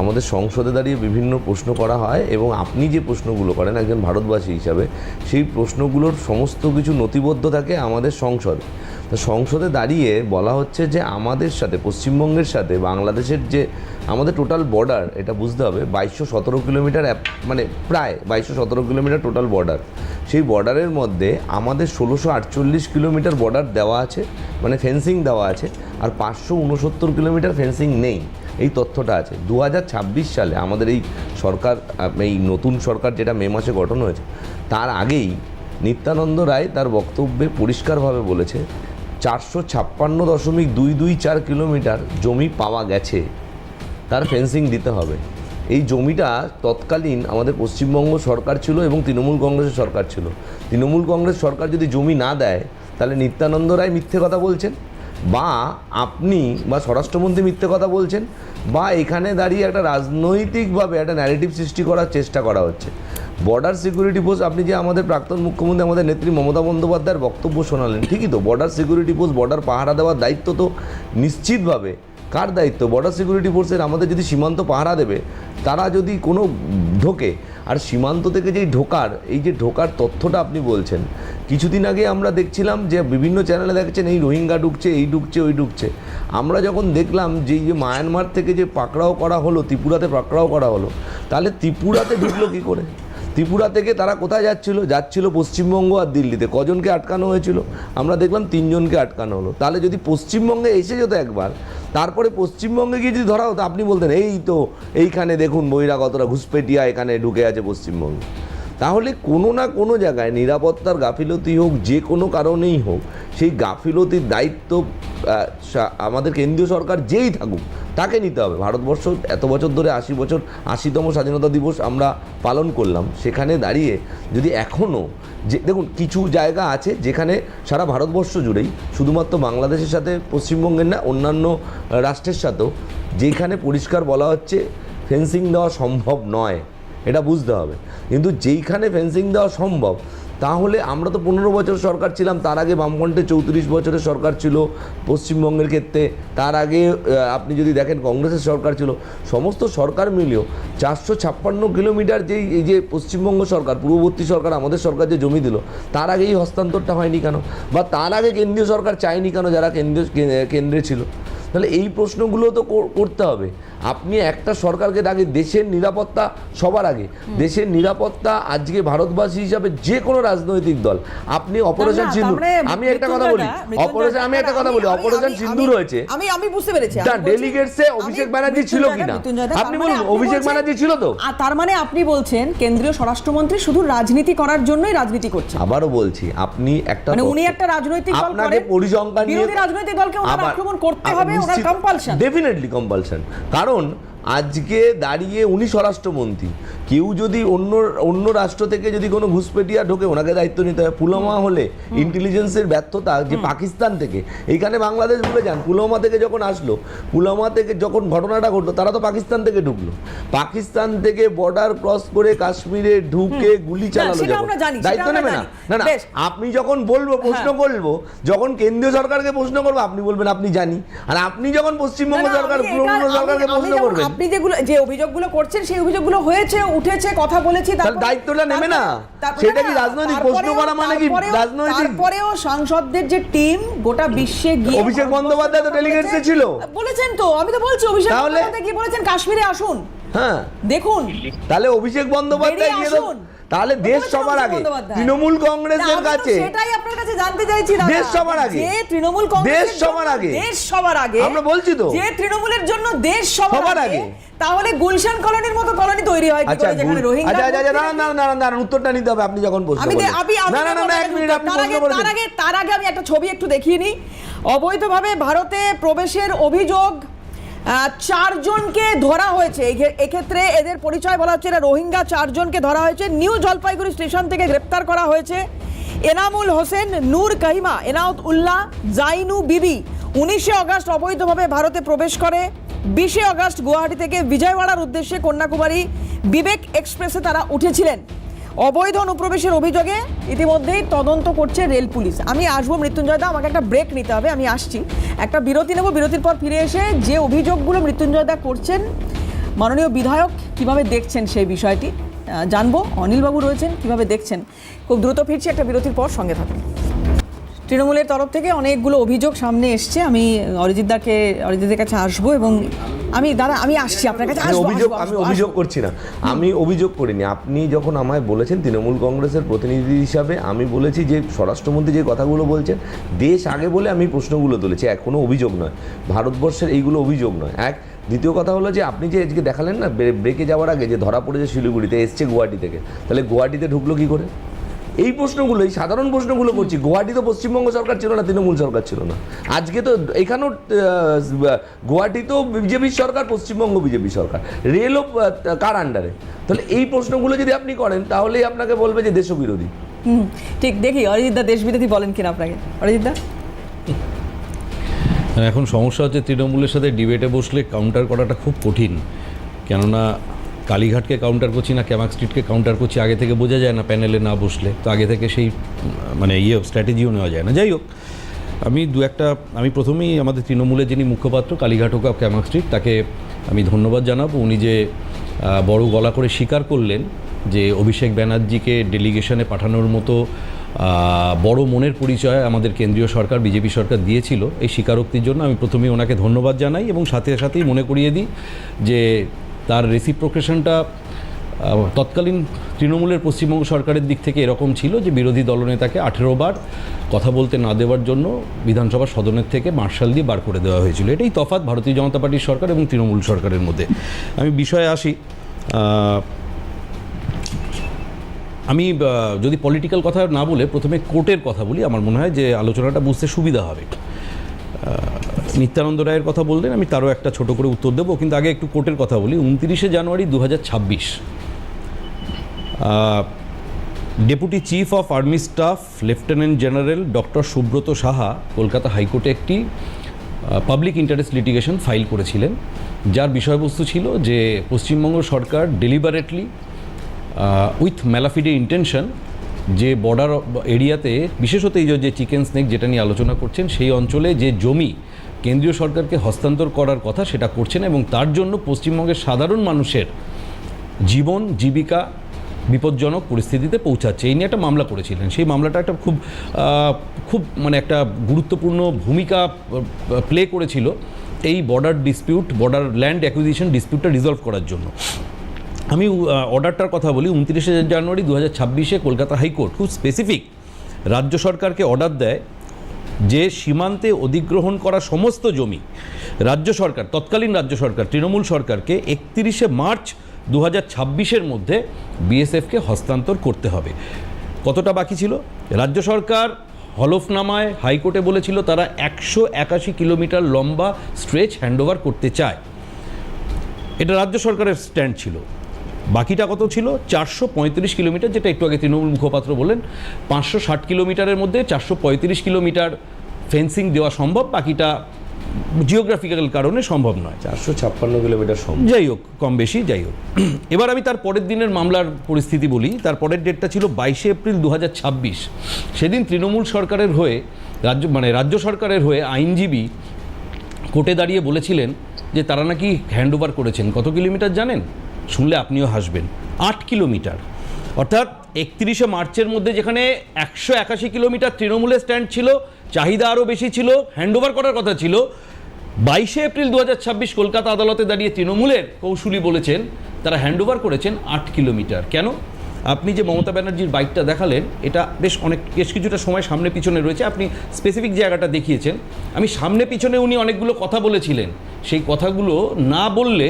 [SPEAKER 5] আমাদের সংসদে দাঁড়িয়ে বিভিন্ন প্রশ্ন করা হয় এবং আপনি যে প্রশ্নগুলো করেন একজন ভারতবাসী হিসাবে, সেই প্রশ্নগুলোর সমস্ত কিছু নথিবদ্ধ থাকে আমাদের সংসদে। তো সংসদে দাঁড়িয়ে বলা হচ্ছে যে আমাদের সাথে, পশ্চিমবঙ্গের সাথে বাংলাদেশের যে আমাদের টোটাল বর্ডার, এটা বুঝতে হবে 2217 কিলোমিটার, মানে প্রায় 2217 কিলোমিটার টোটাল বর্ডার। সেই বর্ডারের মধ্যে আমাদের 1648 কিলোমিটার বর্ডার দেওয়া আছে, মানে ফেন্সিং দেওয়া আছে, আর 569 কিলোমিটার ফেন্সিং নেই। এই তথ্যটা আছে 2026 সালে আমাদের এই সরকার, এই নতুন সরকার যেটা মে মাসে গঠন হয়েছে, তার আগেই নিত্যানন্দ রায় তার বক্তব্যে পরিষ্কারভাবে বলেছে 456.224 কিলোমিটার জমি পাওয়া গেছে, তার ফেন্সিং দিতে হবে। এই জমিটা তৎকালীন আমাদের পশ্চিমবঙ্গ সরকার ছিল এবং তৃণমূল কংগ্রেসের সরকার ছিল। তৃণমূল কংগ্রেস সরকার যদি জমি না দেয়, তাহলে নিত্যানন্দ রায় মিথ্যে কথা বলছেন, বা আপনি বা স্বরাষ্ট্রমন্ত্রী মিথ্যে কথা বলছেন, বা এখানে দাঁড়িয়ে একটা রাজনৈতিকভাবে একটা ন্যারেটিভ সৃষ্টি করার চেষ্টা করা হচ্ছে। বর্ডার সিকিউরিটি ফোর্স, আপনি যে আমাদের প্রাক্তন মুখ্যমন্ত্রী আমাদের নেত্রী মমতা বন্দ্যোপাধ্যায়ের বক্তব্য শোনালেন, ঠিকই তো, বর্ডার সিকিউরিটি ফোর্স, বর্ডার পাহারা দেওয়ার দায়িত্ব তো নিশ্চিতভাবে কার দায়িত্ব? বর্ডার সিকিউরিটি ফোর্সের। আমাদের যদি সীমান্ত পাহারা দেবে, তারা যদি কোনো ঢোকে, আর সীমান্ত থেকে যেই ঢোকার, এই যে ঢোকার তথ্যটা আপনি বলছেন, কিছুদিন আগে আমরা দেখছিলাম যে বিভিন্ন চ্যানেলে দেখছেন এই রোহিঙ্গা ঢুকছে, এই ঢুকছে, ওই ঢুকছে। আমরা যখন দেখলাম যে এই যে মায়ানমার থেকে যে পাকড়াও করা হলো, ত্রিপুরাতে পাকড়াও করা হলো, তাহলে ত্রিপুরাতে ঢুকলো কী করে? ত্রিপুরা থেকে তারা কোথায় যাচ্ছিল পশ্চিমবঙ্গ আর দিল্লিতে। কজনকে আটকানো হয়েছিল? আমরা দেখলাম 3 জনকে আটকানো হলো। তাহলে যদি পশ্চিমবঙ্গে এসে যেত একবার, তারপরে পশ্চিমবঙ্গে গিয়ে যদি ধরা হতো, আপনি বলতেন এই তো এইখানে দেখুন বহিরাগতরা ঘুষপেটিয়া এখানে ঢুকে আছে পশ্চিমবঙ্গে। তাহলে কোনো না কোনো জায়গায় নিরাপত্তার গাফিলতি হোক, যে কোনো কারণেই হোক, সেই গাফিলতির দায়িত্ব আমাদের কেন্দ্রীয় সরকার যেই থাকুক তাকে নিতে হবে। ভারতবর্ষ এত বছর ধরে 80 বছর, 80তম স্বাধীনতা দিবস আমরা পালন করলাম, সেখানে দাঁড়িয়ে যদি এখনও যে দেখুন কিছু জায়গা আছে যেখানে সারা ভারতবর্ষ জুড়েই, শুধুমাত্র বাংলাদেশের সাথে পশ্চিমবঙ্গের না, অন্যান্য রাষ্ট্রের সাথেও, যেখানে পরিষ্কার বলা হচ্ছে ফেন্সিং দেওয়া সম্ভব নয়, এটা বুঝতে হবে। কিন্তু যেইখানে ফেন্সিং দেওয়া সম্ভব, তাহলে আমরা তো 15 বছর সরকার ছিলাম, তার আগে বামফ্রন্টে 34 বছরের সরকার ছিল পশ্চিমবঙ্গের ক্ষেত্রে, তার আগে আপনি যদি দেখেন কংগ্রেসের সরকার ছিল, সমস্ত সরকার মিলিয়েও 456 কিলোমিটার যেই এই যে পশ্চিমবঙ্গ সরকার, পূর্ববর্তী সরকার, আমাদের সরকার যে জমি দিল, তার আগে এই হস্তান্তরটা হয়নি কেন? বা তার আগে কেন্দ্রীয় সরকার চায়নি কেন, যারা কেন্দ্রে ছিল? তাহলে এই প্রশ্নগুলো তো করতে হবে। আপনি একটা সরকারকে আগে, দেশের নিরাপত্তা সবার আগে, দেশের নিরাপত্তা আজকে ভারতবাসী হিসাবে যে কোনো রাজনৈতিক দল, আপনি অপারেশন সিন্দুর, আমি একটা কথা বলি, অপারেশন সিন্দুর হয়েছে,
[SPEAKER 1] আমি বুঝতে পেরেছি,
[SPEAKER 5] ডেলিগেটসে অভিষেক ব্যানার্জি ছিল কিনা আপনি বলুন? অভিষেক ব্যানার্জি ছিল তো।
[SPEAKER 1] তার মানে আপনি বলছেন কেন্দ্রীয় স্বরাষ্ট্রমন্ত্রী শুধু রাজনীতি করার জন্যই রাজনীতি করছেন?
[SPEAKER 5] আবারও বলছি, আপনি একটা,
[SPEAKER 1] মানে উনি একটা রাজনৈতিক দল
[SPEAKER 5] আপনাকে
[SPEAKER 1] করেন,
[SPEAKER 5] পরিসংখ্যান নিয়ে
[SPEAKER 1] বিরোধী রাজনৈতিক দলকে ওনার আক্রমণ করতে হবে, ওনার কম্পালশন,
[SPEAKER 5] ডেফিনেটলি কম্পালশন। কারণ আজকে দাঁড়িয়ে উনি স্বরাষ্ট্রমন্ত্রী, কেউ যদি অন্য রাষ্ট্র থেকে যদি কোনো ঘুষপেটিয়া ঢোকে, ওনাকে দায়িত্ব নিতে হবে। পুলওয়ামা হলে ইন্টেলিজেন্সের ব্যর্থতা, যে পাকিস্তান থেকে, এইখানে বাংলাদেশ ভুলে যান, পুলওয়ামা থেকে যখন আসলো, পুলওয়ামা থেকে যখন ঘটনাটা ঘটলো, তারা তো পাকিস্তান থেকে ঢুকলো, পাকিস্তান থেকে বর্ডার ক্রস করে কাশ্মীরে ঢুকে গুলি চালালো, দায়িত্ব নেবে না? না না, আপনি যখন বলবো, প্রশ্ন করবো, যখন কেন্দ্রীয় সরকারকে প্রশ্ন করবো, আপনি বলবেন আপনি জানি, আর আপনি যখন পশ্চিমবঙ্গ সরকার, পূর্ববঙ্গ সরকারকে প্রশ্ন করবেন,
[SPEAKER 1] আপনি যে অভিযোগগুলো করছেন, সেই অভিযোগগুলো হয়েছে, উঠেছে, কথা বলেছি,
[SPEAKER 5] দায়িত্বটা নেবে না? সেটা কি রাজনৈতিক? প্রশ্ন করা মানে কি রাজনৈতিক?
[SPEAKER 1] তারপরেও সাংসদদের যে টিম গোটা বিশ্বে গিয়ে,
[SPEAKER 5] অভিষেক বন্দ্যোপাধ্যায় তো ডেলিগেটসে ছিল,
[SPEAKER 1] বলেছেন তো, আমি তো বলছি অভিষেক বন্দ্যোপাধ্যায় কি বলেছেন, কাশ্মীরে আসুন, হ্যাঁ দেখুন,
[SPEAKER 5] তাহলে অভিষেক বন্দ্যোপাধ্যায় গিয়ে, তাহলে দেশ সবার আগে তৃণমূল কংগ্রেসের কাছে,
[SPEAKER 1] সেটাই আপনার কাছে জানতে চাইছি,
[SPEAKER 5] দেশ সবার আগে,
[SPEAKER 1] যে তৃণমূল কংগ্রেস
[SPEAKER 5] দেশ সবার আগে, আমরা বলছি তো,
[SPEAKER 1] যে তৃণমূলের জন্য দেশ সবার আগে, তাহলে গুলশান কলোনির মতো কলোনি তৈরি হয় কি করে, যেখানে রোহিঙ্গা?
[SPEAKER 5] না, উত্তরটা নিতে হবে, আপনি যখন প্রশ্ন করবেন। না, 1 মিনিট, আপনি প্রশ্ন করেন।
[SPEAKER 1] তার আগে আমি একটা ছবি একটু দেখিয়ে নিই। অবৈধভাবে ভারতে প্রবেশের অভিযোগ 4 জনকে ধরা হয়েছে। এক্ষেত্রে এদের পরিচয় বলা হচ্ছে, এরা রোহিঙ্গা 4 জনকে ধরা হয়েছে, নিউ জলপাইগুড়ি স্টেশন থেকে গ্রেপ্তার করা হয়েছে। এনামুল হোসেন, নূর কাহিমা, এনাউত উল্লাহ, জাইনু বিবি 19শে আগস্ট অবৈধভাবে ভারতে প্রবেশ করে। 20শে আগস্ট গুয়াহাটি থেকে বিজয়ওয়াড়ার উদ্দেশ্যে কন্যাকুমারী বিবেক এক্সপ্রেসে তারা উঠেছিলেন। অবৈধ অনুপ্রবেশের অভিযোগে ইতিমধ্যেই তদন্ত করছে রেল পুলিশ। আমি আসবো মৃত্যুঞ্জয় দা, আমাকে একটা ব্রেক নিতে হবে, আমি আসছি, একটা বিরতি নেব, বিরতির পর ফিরে এসে যে অভিযোগগুলো মৃত্যুঞ্জয় দা করছেন, মাননীয় বিধায়ক কিভাবে দেখছেন সেই বিষয়টি জানবো। অনিলবাবু রয়েছেন, কিভাবে দেখছেন, খুব দ্রুত ফিরছি একটা বিরতির পর, সঙ্গে থাকুন। তৃণমূলের তরফ থেকে অনেকগুলো অভিযোগ সামনে এসছে, আমি অরিজিৎদের কাছে আসবো, এবং আমি আসছি আপনার কাছে।
[SPEAKER 5] আমি অভিযোগ করছি না, আমি অভিযোগ করিনি। আপনি যখন আমায় বলেছেন তৃণমূল কংগ্রেসের প্রতিনিধি হিসাবে, আমি বলেছি যে স্বরাষ্ট্রমন্ত্রী যে কথাগুলো বলছেন, দেশ আগে বলে আমি প্রশ্নগুলো তুলেছি, কোনো অভিযোগ নয়, ভারতবর্ষের এইগুলো অভিযোগ নয়। দ্বিতীয় কথা হলো যে আপনি যে আজকে দেখালেন না ব্রেকে যাওয়ার আগে, যে ধরা পড়েছে শিলিগুড়িতে, এসছে গুয়াহাটি থেকে, তাহলে গুয়াহাটিতে ঢুকলো কি করে? এই প্রশ্নগুলো, এই সাধারণ প্রশ্নগুলো করছি। গুয়াহাটি তো পশ্চিমবঙ্গ সরকার ছিল না, তৃণমূল সরকার ছিল না। আজকে তো এখানেও গুয়াহাটি তো বিজেপির সরকার, পশ্চিমবঙ্গ বিজেপি সরকার, রেলও কার আন্ডারে? তাহলে এই প্রশ্নগুলো যদি আপনি করেন, তাহলেই আপনাকে বলবে যে দেশবিরোধী।
[SPEAKER 1] ঠিক, দেখি অরিজিৎদা দেশ বিরোধী বলেন কিনা আপনাকে। অরিজিৎদা,
[SPEAKER 6] এখন সমস্যা হচ্ছে তৃণমূলের সাথে ডিবেটে বসলে কাউন্টার করাটা খুব কঠিন, কেননা কালীঘাটকে কাউন্টার করছি না ক্যামাক স্ট্রিটকে কাউন্টার করছি আগে থেকে বোঝা যায় না, প্যানেলে না বসলে তো আগে থেকে সেই মানে স্ট্র্যাটেজিও নেওয়া যায় না। যাই হোক, আমি প্রথমেই আমাদের তৃণমূলের যিনি মুখপাত্র কালীঘাট হোক ক্যামাক স্ট্রিট, তাকে আমি ধন্যবাদ জানাবো। উনি যে বড় গলা করে স্বীকার করলেন যে অভিষেক ব্যানার্জিকে ডেলিগেশনে পাঠানোর মতো বড় মনের পরিচয় আমাদের কেন্দ্রীয় সরকার বিজেপি সরকার দিয়েছিল, এই স্বীকারোক্তির জন্য আমি প্রথমেই ওনাকে ধন্যবাদ জানাই এবং সাথে সাথেই মনে করিয়ে দিই যে তার রেসিপ্রোকেশনটা তৎকালীন তৃণমূলের পশ্চিমবঙ্গ সরকারের দিক থেকে এরকম ছিল যে বিরোধী দলনেতাকে 18 বার কথা বলতে না দেওয়ার জন্য বিধানসভা সদনের থেকে মার্শাল দিয়ে বার করে দেওয়া হয়েছিল। এটাই তফাৎ ভারতীয় জনতা পার্টির সরকার এবং তৃণমূল সরকারের মধ্যে। আমি বিষয়ে আসি, আমি যদি পলিটিক্যাল কথা না বলে প্রথমে কোর্টের কথা বলি, আমার মনে হয় যে আলোচনাটা বুঝতে সুবিধা হবে। নিত্যানন্দ রায়ের কথা বললেন, আমি তারও একটা ছোট করে উত্তর দেবো, কিন্তু আগে একটু কোর্টের কথা বলি। 29শে জানুয়ারি 2026 deputy chief of army staff lieutenant general doctor Subrata Saha Kolkata হাইকোর্টে একটি পাবলিক ইন্টারেস্ট লিটিগেশন ফাইল করেছিলেন, যার বিষয়বস্তু ছিল যে পশ্চিমবঙ্গ সরকার ডেলিবারেটলি উইথ ম্যালাফিডে ইন্টেনশন যে বর্ডার এরিয়াতে, বিশেষত এই যে চিকেন স্নেক যেটা নিয়ে আলোচনা করছেন, সেই অঞ্চলে যে জমি কেন্দ্রীয় সরকারকে হস্তান্তর করার কথা সেটা করছেন এবং তার জন্য পশ্চিমবঙ্গের সাধারণ মানুষের জীবন জীবিকা বিপজ্জনক পরিস্থিতিতে পৌঁছাচ্ছে, এই নিয়ে একটা মামলা করেছিলেন। সেই মামলাটা একটা খুব মানে একটা গুরুত্বপূর্ণ ভূমিকা প্লে করেছিল এই বর্ডার ল্যান্ড অ্যাকুইজিশন ডিসপিউটটা রিজলভ করার জন্য। আমি অর্ডারটার কথা বলি। 29শে জানুয়ারি 2026 কলকাতা হাইকোর্ট খুব স্পেসিফিক রাজ্য সরকারকে অর্ডার দেয় যে সীমান্তে অধিগ্রহণ করা সমস্ত জমি রাজ্য সরকার, তৎকালীন রাজ্য সরকার তৃণমূল সরকারকে 31শে মার্চ 2026 মধ্যে বিএসএফকে হস্তান্তর করতে হবে। কতটা বাকি ছিল? রাজ্য সরকার হলফনামায় হাইকোর্টে বলেছিল তারা 181 কিলোমিটার লম্বা স্ট্রেচ হ্যান্ডওভার করতে চায়। এটা রাজ্য সরকারের স্ট্যান্ড ছিল। বাকিটা কত ছিল? 435 কিলোমিটার, যেটা একটু আগে তৃণমূল মুখপাত্র বললেন। 560 কিলোমিটারের মধ্যে 435 কিলোমিটার ফেন্সিং দেওয়া সম্ভব, বাকিটা জিওগ্রাফিক্যাল কারণে সম্ভব নয়।
[SPEAKER 5] 456 কিলোমিটার সম্ভব।
[SPEAKER 6] যাই হোক, কম বেশি যাই হোক। এবার আমি তার পরের দিনের মামলার পরিস্থিতি বলি। তার পরের ডেটটা ছিল 22শে এপ্রিল 2026। সেদিন তৃণমূল সরকারের হয়ে রাজ্য সরকারের হয়ে আইনজীবী কোর্টে দাঁড়িয়ে বলেছিলেন যে তারা নাকি হ্যান্ডওভার করেছেন। কত কিলোমিটার জানেন? শুনলে আপনিও হাসবেন, 8 কিলোমিটার। অর্থাৎ 31শে মার্চের মধ্যে যেখানে 181 কিলোমিটার তৃণমূলের স্ট্যান্ড ছিল, চাহিদা আরও বেশি ছিল, হ্যান্ডওভার করার কথা ছিল, 22শে এপ্রিল 2026 কলকাতা আদালতে দাঁড়িয়ে তৃণমূলের কৌশলী বলেছেন তারা হ্যান্ডওভার করেছেন 8 কিলোমিটার। কেন? আপনি যে মমতা ব্যানার্জির বাইকটা দেখালেন, এটা বেশ কিছুটা সময় সামনে পিছনে রয়েছে, আপনি স্পেসিফিক জায়গাটা দেখিয়েছেন। আমি সামনে পিছনে উনি অনেকগুলো কথা বলেছিলেন, সেই কথাগুলো না বললে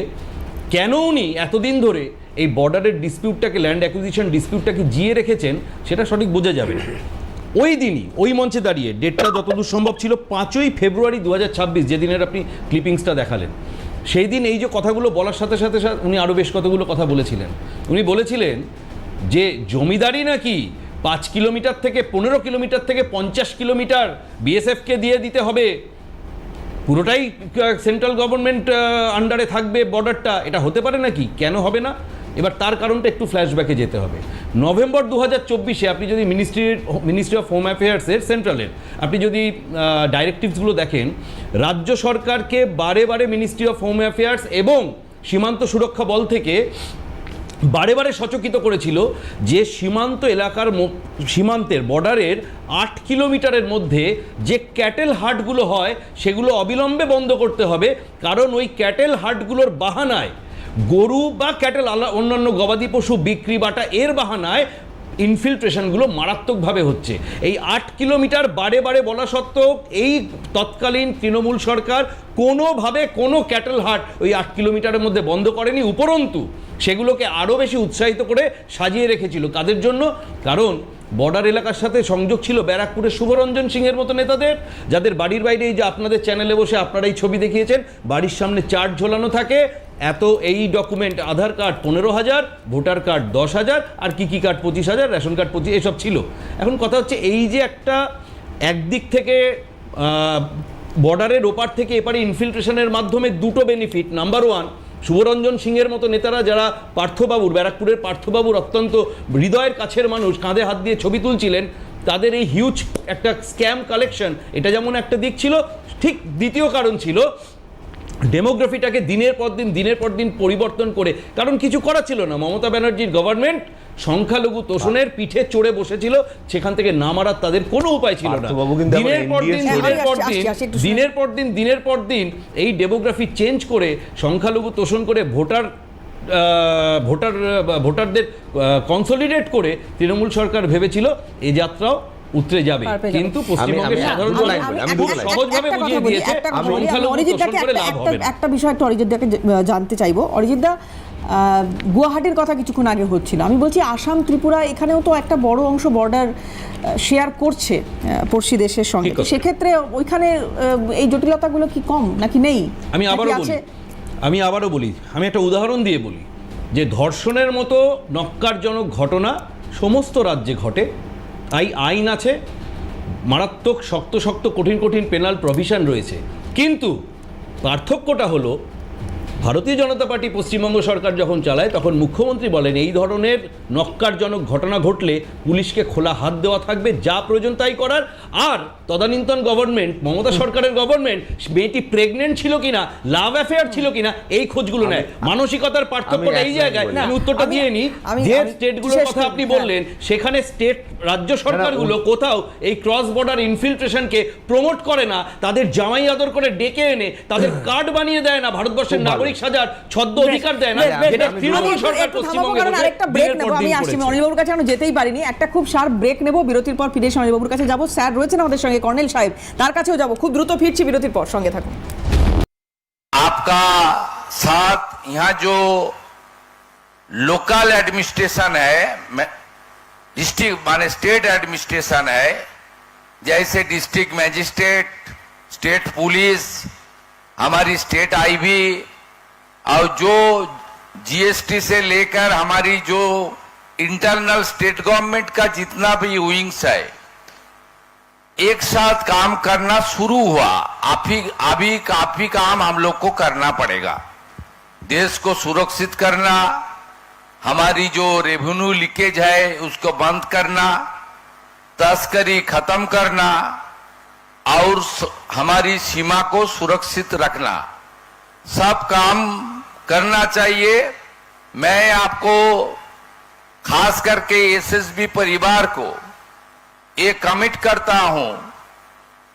[SPEAKER 6] কেন উনি এতদিন ধরে এই বর্ডারের ডিসপিউটটাকে, ল্যান্ড অ্যাকুইজিশন ডিসপিউটটাকে জিয়ে রেখেছেন সেটা সঠিক বোঝা যাবে না। ওই দিনই ওই মঞ্চে দাঁড়িয়ে, ডেটটা যতদূর সম্ভব ছিল 5ই ফেব্রুয়ারি 2026, যেদিনের আপনি ক্লিপিংসটা দেখালেন, সেই দিন এই যে কথাগুলো বলার সাথে সাথে উনি আরও বেশ কতগুলো কথা বলেছিলেন। উনি বলেছিলেন যে জমিদারি নাকি 5 কিলোমিটার থেকে 15 কিলোমিটার থেকে 50 কিলোমিটার বিএসএফকে দিয়ে দিতে হবে, পুরোটাই সেন্ট্রাল গভর্নমেন্ট আন্ডারে থাকবে বর্ডারটা। এটা হতে পারে নাকি? কেন হবে না? এবার তার কারণটা একটু ফ্ল্যাশব্যাকে যেতে হবে। নভেম্বর 2024 আপনি যদি মিনিস্ট্রি অফ হোম অ্যাফেয়ার্সের সেন্ট্রালের আপনি যদি ডাইরেক্টিভসগুলো দেখেন, রাজ্য সরকারকে বারে বারে মিনিস্ট্রি অফ হোম অ্যাফেয়ার্স এবং সীমান্ত সুরক্ষা বল থেকে বারে বারে সচকিত করেছিল যে সীমান্ত এলাকার সীমান্তের বর্ডারের 8 কিলোমিটারের মধ্যে যে ক্যাটেল হাটগুলো হয় সেগুলো অবিলম্বে বন্ধ করতে হবে, কারণ ওই ক্যাটেল হাটগুলোর বাহানায় গরু বা ক্যাটেল অন্যান্য গবাদি পশু বিক্রি বাটা এর বাহানায় ইনফিল্ট্রেশনগুলো মারাত্মকভাবে হচ্ছে। এই 8 কিলোমিটার বারে বারে বলা সত্ত্বেও এই তৎকালীন তৃণমূল সরকার কোনোভাবে কোনো ক্যাটেল হাট ওই 8 কিলোমিটারের মধ্যে বন্ধ করেনি, উপরন্তু সেগুলোকে আরও বেশি উৎসাহিত করে সাজিয়ে রেখেছিল। কাদের জন্য? কারণ বর্ডার এলাকার সাথে সংযোগ ছিল ব্যারাকপুরের শুভরঞ্জন সিংয়ের মতো নেতাদের, যাদের বাড়ির বাইরে এই যে আপনাদের চ্যানেলে বসে আপনারা এই ছবি দেখিয়েছেন, বাড়ির সামনে চার্ট ঝোলানো থাকে, এত এই ডকুমেন্ট, আধার কার্ড 15,000, ভোটার কার্ড 10,000, আর কি কার্ড 25,000, রেশন কার্ড 25, এসব ছিল। এখন কথা হচ্ছে এই যে একটা একদিক থেকে বর্ডারের ওপার থেকে এপারে ইনফিল্ট্রেশনের মাধ্যমে দুটো বেনিফিট। নাম্বার 1, শুভরঞ্জন সিংয়ের মতো নেতারা যারা পার্থবাবুর, ব্যারাকপুরের পার্থবাবুর অত্যন্ত হৃদয়ের কাছের মানুষ, কাঁধে হাত দিয়ে ছবি তুলছিলেন, তাদের এই হিউজ একটা স্ক্যাম কালেকশন, এটা যেমন একটা দিক ছিল, ঠিক দ্বিতীয় কারণ ছিল ডেমোগ্রাফিটাকে দিনের পর দিন পরিবর্তন করে, কারণ কিছু করা ছিল না। মমতা ব্যানার্জির গভর্নমেন্ট সংখ্যালঘু তোষণের পিঠে চড়ে বসেছিল, সেখান থেকে নামার তাদের কোনো উপায় ছিল না।
[SPEAKER 5] পার্থবাবু কিন্তু আবার
[SPEAKER 6] দিনের পর দিন এই ডেমোগ্রাফি চেঞ্জ করে সংখ্যালঘু তোষণ করে ভোটারদের কনসলিডেট করে তৃণমূল সরকার ভেবেছিল এই যাত্রাও উতরে যাবে, কিন্তু পশ্চিমবঙ্গের সাধারণ খুব সহজভাবে বুঝিয়ে দিয়েছে সংখ্যালঘু তোষণ করে লাভ হবে না।
[SPEAKER 1] একটা বিষয় একটু অরিজিৎদাকে জানতে চাইবো। অরিজিৎদা, গুয়াহাটির কথা কিছুক্ষণ আগে হচ্ছিল, আমি বলছি আসাম ত্রিপুরা এখানেও তো একটা বড় অংশ বর্ডার শেয়ার করছে পড়শি দেশের সঙ্গে, সেক্ষেত্রে ওইখানে এই জটিলতাগুলো কি কম নাকি নেই?
[SPEAKER 6] আমি আবারও বলি, আমি একটা উদাহরণ দিয়ে বলি যে ধর্ষণের মতো নক্কারজনক ঘটনা সমস্ত রাজ্যে ঘটে, তাই আইন আছে, মারাত্মক শক্ত কঠিন পেনাল প্রভিশন রয়েছে, কিন্তু পার্থক্যটা হলো ভারতীয় জনতা পার্টি পশ্চিমবঙ্গ সরকার যখন চালায় তখন মুখ্যমন্ত্রী বলেন এই ধরনের নক্কারজনক ঘটনা ঘটলে পুলিশকে খোলা হাত দেওয়া থাকবে, যা প্রয়োজন তাই করার। আর তদানীন্তন গভর্নমেন্ট, মমতা সরকারের গভর্নমেন্ট, মেয়েটি প্রেগনেন্ট ছিল কিনা, লাভ অ্যাফেয়ার ছিল কিনা, এই খোঁজগুলো নেয়। মানসিকতার পার্থক্যটা এই জায়গায়, আমি উত্তরটা দিয়ে নিই। যে স্টেটগুলোর কথা আপনি বললেন সেখানে রাজ্য সরকারগুলো কোথাও এই ক্রস বর্ডার ইনফিল্ট্রেশনকে প্রমোট করে না, তাদের জামাই আদর করে ডেকে এনে তাদের কার্ড বানিয়ে দেয় না, ভারতবর্ষের নাগরিক সাজার ছদ্ম অধিকার দেয় না, যেটা তৃণমূল সরকার পশ্চিমবঙ্গে
[SPEAKER 1] আরেকটা ব্রেক নেব। আমি আসছি, অনিলবাবুর কাছে আমরা যেতেই পারিনি, একটা খুব শার্প ব্রেক নেব, বিরতির পর ফিরে এসে অনিলবাবুর কাছে যাবো। স্যার রয়েছেন আমাদের সঙ্গে, কর্নেল সাহেব, তার কাছেও যাবো, খুব দ্রুত ফিরছি বিরতির পর, সঙ্গে থাকুন।
[SPEAKER 2] आपका साथ यहाँ जो लोकल एडमिनिस्ट्रेशन है, डिस्ट्रिक्ट माने स्टेट एडमिनिस्ट्रेशन है, जैसे डिस्ट्रिक्ट मैजिस्ट्रेट, स्टेट पुलिस, हमारी स्टेट आईबी, और जो जीएसटी से लेकर हमारी जो इंटरनल स्टेट गवर्नमेंट का जितना भी विंग्स है, एक साथ काम करना शुरू हुआ। अभी काफी काम हम लोग को करना पड़ेगा। देश को सुरक्षित करना, हमारी जो रेवेन्यू लीकेज है उसको बंद करना, तस्करी खत्म करना और हमारी सीमा को सुरक्षित रखना, सब काम करना चाहिए। मैं आपको खास करके एसएसबी परिवार को ये कमिट करता हूं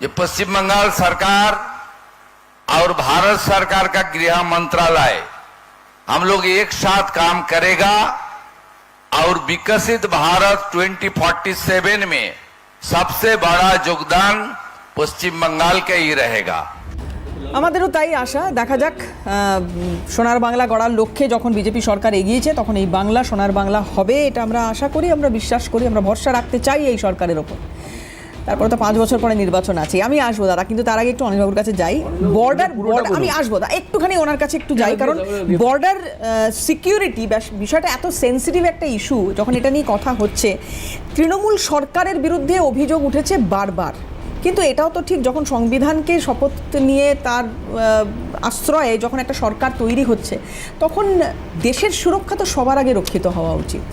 [SPEAKER 2] कि पश्चिम बंगाल सरकार और भारत सरकार का गृह मंत्रालय हम लोग एक साथ काम करेगा और विकसित भारत 2047 में सबसे बड़ा योगदान पश्चिम बंगाल का ही रहेगा।
[SPEAKER 1] আমাদেরও তাই আশা, দেখা যাক। সোনার বাংলা গড়ার লক্ষ্যে যখন বিজেপি সরকার এগিয়েছে তখন এই বাংলা সোনার বাংলা হবে, এটা আমরা আশা করি, আমরা বিশ্বাস করি, আমরা ভরসা রাখতে চাই এই সরকারের ওপর। তারপরে তো 5 বছর পরে নির্বাচন আছে। আমি আসবো দাদা, কিন্তু তার আগে একটু অনিলবাবুর কাছে যাই। বর্ডার আমি আসবো দাদা, একটুখানি ওনার কাছে একটু যাই, কারণ বর্ডার সিকিউরিটি বিষয়টা এত সেন্সিটিভ একটা ইস্যু, যখন এটা নিয়ে কথা হচ্ছে, তৃণমূল সরকারের বিরুদ্ধে অভিযোগ উঠেছে বারবার, কিন্তু এটাও তো ঠিক, যখন সংবিধানকে শপথ নিয়ে তার আশ্রয়ে যখন একটা সরকার তৈরি হচ্ছে, তখন দেশের সুরক্ষা তো সবার আগে রক্ষিত হওয়া উচিত।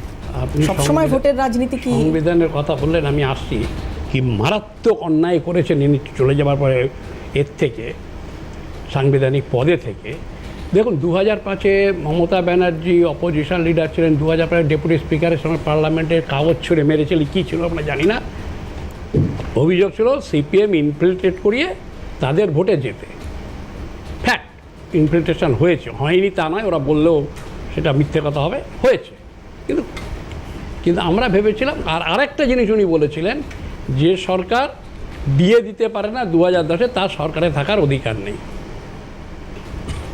[SPEAKER 1] সবসময় ভোটের রাজনীতি কি?
[SPEAKER 7] সংবিধানের কথা বললেন, আমি আসছি, কি মারাত্মক অন্যায় করেছেন ইনি চলে যাওয়ার পরে এর থেকে, সাংবিধানিক পদে থেকে। দেখুন 2005-এ মমতা ব্যানার্জি অপোজিশন লিডার ছিলেন, 2005-এ ডেপুটি স্পিকারের সঙ্গে পার্লামেন্টের কাগজ ছুঁড়ে মেরেছিল, কী ছিল আমরা জানি না। অভিযোগ ছিল সিপিএম ইনফিল্ট্রেট করিয়ে তাদের ভোটে যেতে। ফ্যাক্ট, ইনফিল্ট্রেশন হয়েছে, হয়নি তা নয়, ওরা বললেও সেটা মিথ্যে কথা হবে, হয়েছে। কিন্তু আমরা ভেবেছিলাম, আর আরেকটা জিনিস উনি বলেছিলেন, যে সরকার দিয়ে দিতে পারে না 2010-এ তার সরকারে থাকার অধিকার নেই।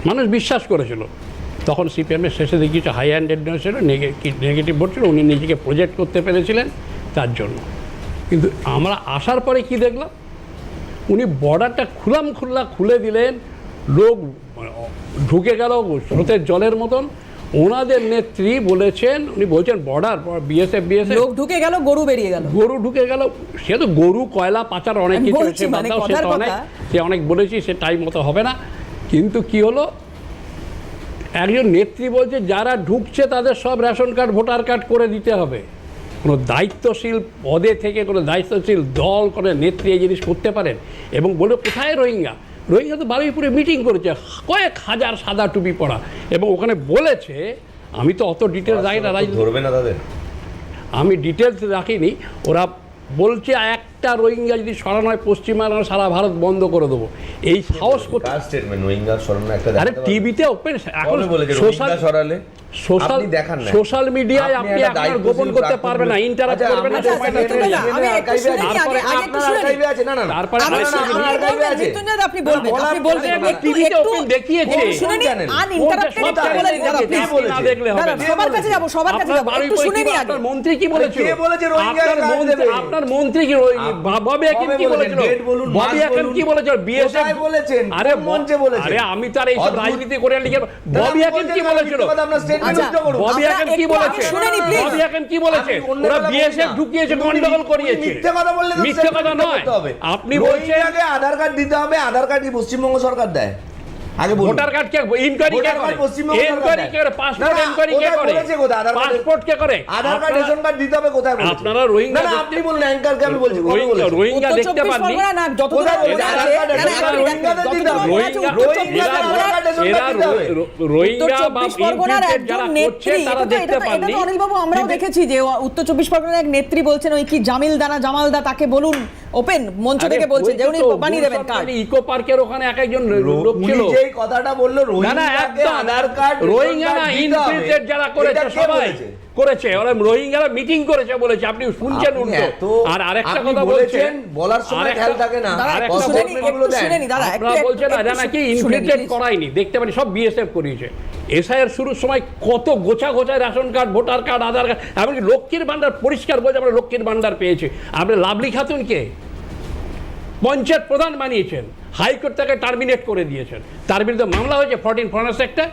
[SPEAKER 7] মানুষ বিশ্বাস করেছিল, তখন সিপিএমের শেষে দেখি কিছু হাই হ্যান্ডেডনেস ছিল, নেগেটিভ ভোট ছিল, উনি নিজেকে প্রজেক্ট করতে পেরেছিলেন তার জন্য। কিন্তু আমরা আসার পরে কি দেখলাম, উনি বর্ডারটা খুল্লা খুলে দিলেন, লোক ঢুকে গেল স্রোতের জলের মতন। ওনাদের নেত্রী বলেছেন, উনি বলছেন বর্ডার বিএসএফ
[SPEAKER 1] লোক ঢুকে গেল, গরু বেরিয়ে গেল,
[SPEAKER 7] গরু ঢুকে গেল। সে তো গরু, কয়লা পাচার অনেক কিছু, সে অনেক বলেছি, সে টাইম মতো হবে না। কিন্তু কি হলো, একজন নেত্রী বলছে যারা ঢুকছে তাদের সব রেশন কার্ড ভোটার কার্ড করে দিতে হবে। কোনো দায়িত্বশীল পদে থেকে কোনো দায়িত্বশীল দল করে নেত্রী এই জিনিস করতে পারেন? এবং বলে কোথায় রোহিঙ্গা? রোহিঙ্গা তো বারুইপুরে মিটিং করেছে, কয়েক হাজার সাদা টুপি পরা, এবং ওখানে বলেছে, আমি তো অত ডিটেলস জানি না,
[SPEAKER 5] ধরবে না তাদের,
[SPEAKER 7] আমি ডিটেলস রাখিনি, ওরা বলছে একটা রোহিঙ্গা যদি সরানো হয় পশ্চিমবাংলা সারা ভারত বন্ধ করে দেবো। এই সাহস করতে
[SPEAKER 5] স্টেটমেন্ট রোহিঙ্গা সরানো একটা,
[SPEAKER 7] আরে টিভিতে ওপেন এখন
[SPEAKER 5] সোশ্যাল সরালে
[SPEAKER 7] সোশ্যাল
[SPEAKER 5] দেখান না,
[SPEAKER 7] সোশ্যাল মিডিয়ায় আপনি আপনার গোপন করতে পারবেন না, ইন্টারাপ্ট করবেন না, তারপরে
[SPEAKER 1] আপনি বলবেন, আপনি বলবেন,
[SPEAKER 7] টিভিতে ওপেন দেখিয়েছে, না দেখলে হবে।
[SPEAKER 1] সবার কাছে যাব, সবার কাছে যাব, একটু শুনে নি আগে।
[SPEAKER 7] আপনার মন্ত্রী কি বলেছিল? আপনার মন্ত্রী কি ববি হাকিম কি বলেছিল? ববি হাকিম কি বলেছিল? বিএসএফ বলেছেন, আরে মঞ্চে বলেছেন, আরে আমি তার এইসব রাজনীতি করে লিখে, ববি হাকিম কি বলেছিল? ববি হাকিম কি বলেছে? ববি হাকিম কি বলেছে? ওরা বিএসএফ ঢুকিয়েছে, গন্ডগোল করিয়েছে।
[SPEAKER 5] মিথ্যে কথা বললে তো
[SPEAKER 7] মিথ্যে কথা নয়, আপনি বলছেন
[SPEAKER 5] আগে আধার কার্ড দিতে হবে। আধার কার্ড কি পশ্চিমবঙ্গ সরকার দেয়? আগে বলুন,
[SPEAKER 7] ভোটার কার্ড কে ইনকোয়ারি কে করে? ইনকোয়ারি কে করে? পাসপোর্ট ইনকোয়ারি কে করে? পাসপোর্ট কে করে?
[SPEAKER 5] আধার কার্ড রেশন কার্ড দিতে হবে কোথায় বলেছে?
[SPEAKER 7] আপনারা রোহিঙ্গা,
[SPEAKER 5] না আপনি বলুন, অ্যাঙ্কারকে আমি বলছি,
[SPEAKER 7] রোহিঙ্গা দেখতে পাননি? রোহিঙ্গা বা ইনফিল্ট্রেট যারা করছে তারা দেখতে পাননি।
[SPEAKER 1] অনিলবাবু, আমরাও দেখেছি যে উত্তর চব্বিশ পরগনার এক নেত্রী বলছেন, ওই কি জামালদা তাকে বলুন, ওপেন মঞ্চ থেকে বলছেন যে উনি বানিয়ে দেবেন কার্ড।
[SPEAKER 7] ইকো পার্কের ওখানে একজন লোক ছিল,
[SPEAKER 5] যেই কথাটা বললো রোহিঙ্গাকে আধার কার্ড,
[SPEAKER 7] রোহিঙ্গা না ইনফিল্ট্রেট যারা করেছে সবাই করেছে, ওরা রোহিঙ্গারা মিটিং করেছে বলেছে, আপনি শুনছেন উল্টো। আর আরেকটা কথা বলছেন,
[SPEAKER 5] বলার সময় খেয়াল থাকে না,
[SPEAKER 7] আপনারা বলছেন এরা নাকি ইনফিল্ট্রেট করায়নি, দেখতে পারি সব বিএসএফ করিয়েছে। এসআইয়ের শুরুর সময় কত গোছা রেশন কার্ড, ভোটার কার্ড, আধার কার্ড, এমনকি লক্ষ্মীর ভান্ডার পরিষ্কার বলছে আমরা লক্ষ্মীর ভান্ডার পেয়েছি। আপনি লাভলি খাতুনকে পঞ্চায়েত প্রধান বানিয়েছেন, হাইকোর্ট থেকে টার্মিনেট করে দিয়েছেন, তার বিরুদ্ধে মামলা হয়েছে 14 ফরেনার্স অ্যাক্টে,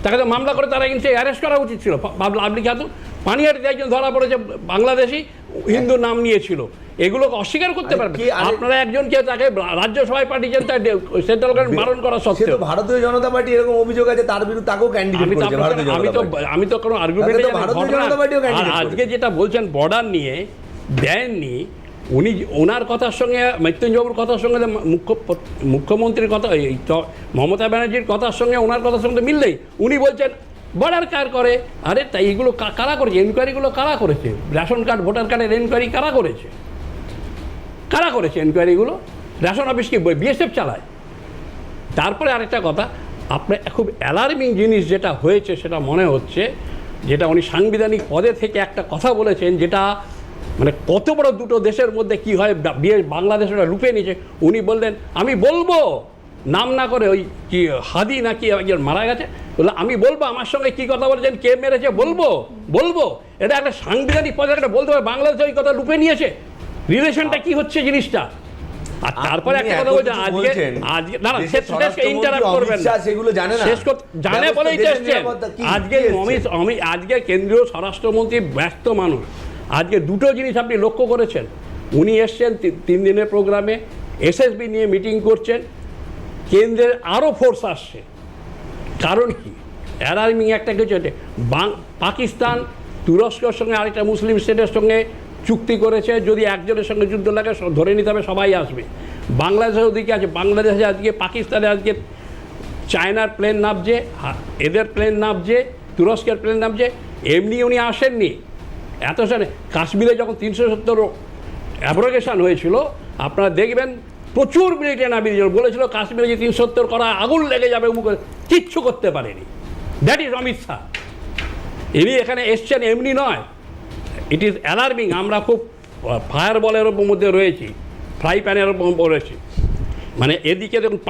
[SPEAKER 7] তাকে তো মামলা করে তারা কিন্তু অ্যারেস্ট করা উচিত ছিল। লাভলি খাতুন পানিহাটিতে একজন ধরা পড়েছে, বাংলাদেশি, হিন্দু নাম নিয়েছিল, এগুলোকে অস্বীকার করতে পারবেন আপনারা? একজনকে তাকে রাজ্যসভায় পাঠিয়েছেন, তার সেন্ট্রাল গভর্নমেন্ট বারণ করা সত্ত্বেও।
[SPEAKER 5] ভারতীয় জনতা পার্টি এরকম অভিযোগ আছে, তার বিরুদ্ধে তাকেও ক্যান্ডিডেট করেছে ভারতীয় জনতা পার্টি।
[SPEAKER 7] আমি তো কোনো আর্গুমেন্টে
[SPEAKER 5] যাচ্ছি,
[SPEAKER 7] আজকে যেটা বলছেন বর্ডার নিয়ে দেননি, উনি ওনার কথার সঙ্গে, মৃত্যুঞ্জয়বাবুর কথার সঙ্গে, মুখ্যমন্ত্রীর কথা, মমতা ব্যানার্জির কথার সঙ্গে ওনার কথার সঙ্গে মিললেই উনি বলছেন বর্ডার কার করে। আরে তাই এগুলো কারা করেছে? এনকোয়ারিগুলো কারা করেছে? রেশন কার্ড, ভোটার কার্ডের এনকোয়ারি কারা করেছে? কারা করেছে এনকোয়ারিগুলো? রেশন অফিস কি বিএসএফ চালায়? তারপরে আরেকটা কথা, আপনার খুব অ্যালার্মিং জিনিস যেটা হয়েছে সেটা মনে হচ্ছে, যেটা উনি সাংবিধানিক পদে থেকে একটা কথা বলেছেন, যেটা মানে কত বড় দুটো দেশের মধ্যে কি হয়, বাংলাদেশ ওটা লুপে নিয়েছে। উনি বললেন আমি বলবো, নাম না করে, ওই কি হাদি নাকি একজন মারা গেছে, বললো আমি বলবো আমার সঙ্গে কি কথা বলেছেন, কে মেরেছে, বলবো। এটা একটা সাংবিধানিক পদে একটা বলতে হবে, বাংলাদেশ ওই কথা লুপে নিয়েছে। রিলেশনটা কি হচ্ছে জিনিসটা? আর তারপরে একটা কথা বলছে, আজকে না শেষকে ইন্টারাপ্ট করবেন না, সেগুলো জানে না, জানে বলেই চেষ্টেন। আজকে কেন্দ্রীয় স্বরাষ্ট্রমন্ত্রী ব্যস্ত মানুষ, আজকে দুটো জিনিস আপনি লক্ষ্য করেছেন, উনি এসছেন 3 দিনের প্রোগ্রামে, এসএসবি নিয়ে মিটিং করছেন, কেন্দ্রের আরও ফোর্স আসছে। কারণ কি? অ্যালার্মিং একটা কিছু হচ্ছে, পাকিস্তান তুরস্কের সঙ্গে আরেকটা মুসলিম স্টেটের সঙ্গে চুক্তি করেছে, যদি একজনের সঙ্গে যুদ্ধ লাগে ধরে নিতে হবে, সবাই আসবে। বাংলাদেশের ওদিকে আছে, বাংলাদেশে আজকে, পাকিস্তানে আজকে চায়নার প্লেন নামছে, এদের প্লেন নামছে, তুরস্কের প্লেন নামছে, এমনি উনি আসেননি। এত সালে কাশ্মীরে যখন 370 অ্যাব্রোগেশন হয়েছিল, আপনারা দেখবেন প্রচুর মিলিটারি নামিয়ে দিয়েছিল, বলেছিল কাশ্মীরে যে 370 করা আগুন লেগে যাবে, কিচ্ছু করতে পারেনি। That is Amit Shah. ইনি এখানে এসছেন এমনি নয়, ইট ইজ অ্যালার্মিং। আমরা খুব ফায়ার বলের মধ্যে রয়েছি, ফ্রাই প্যানের রয়েছি। মানে এদিকে দেখুন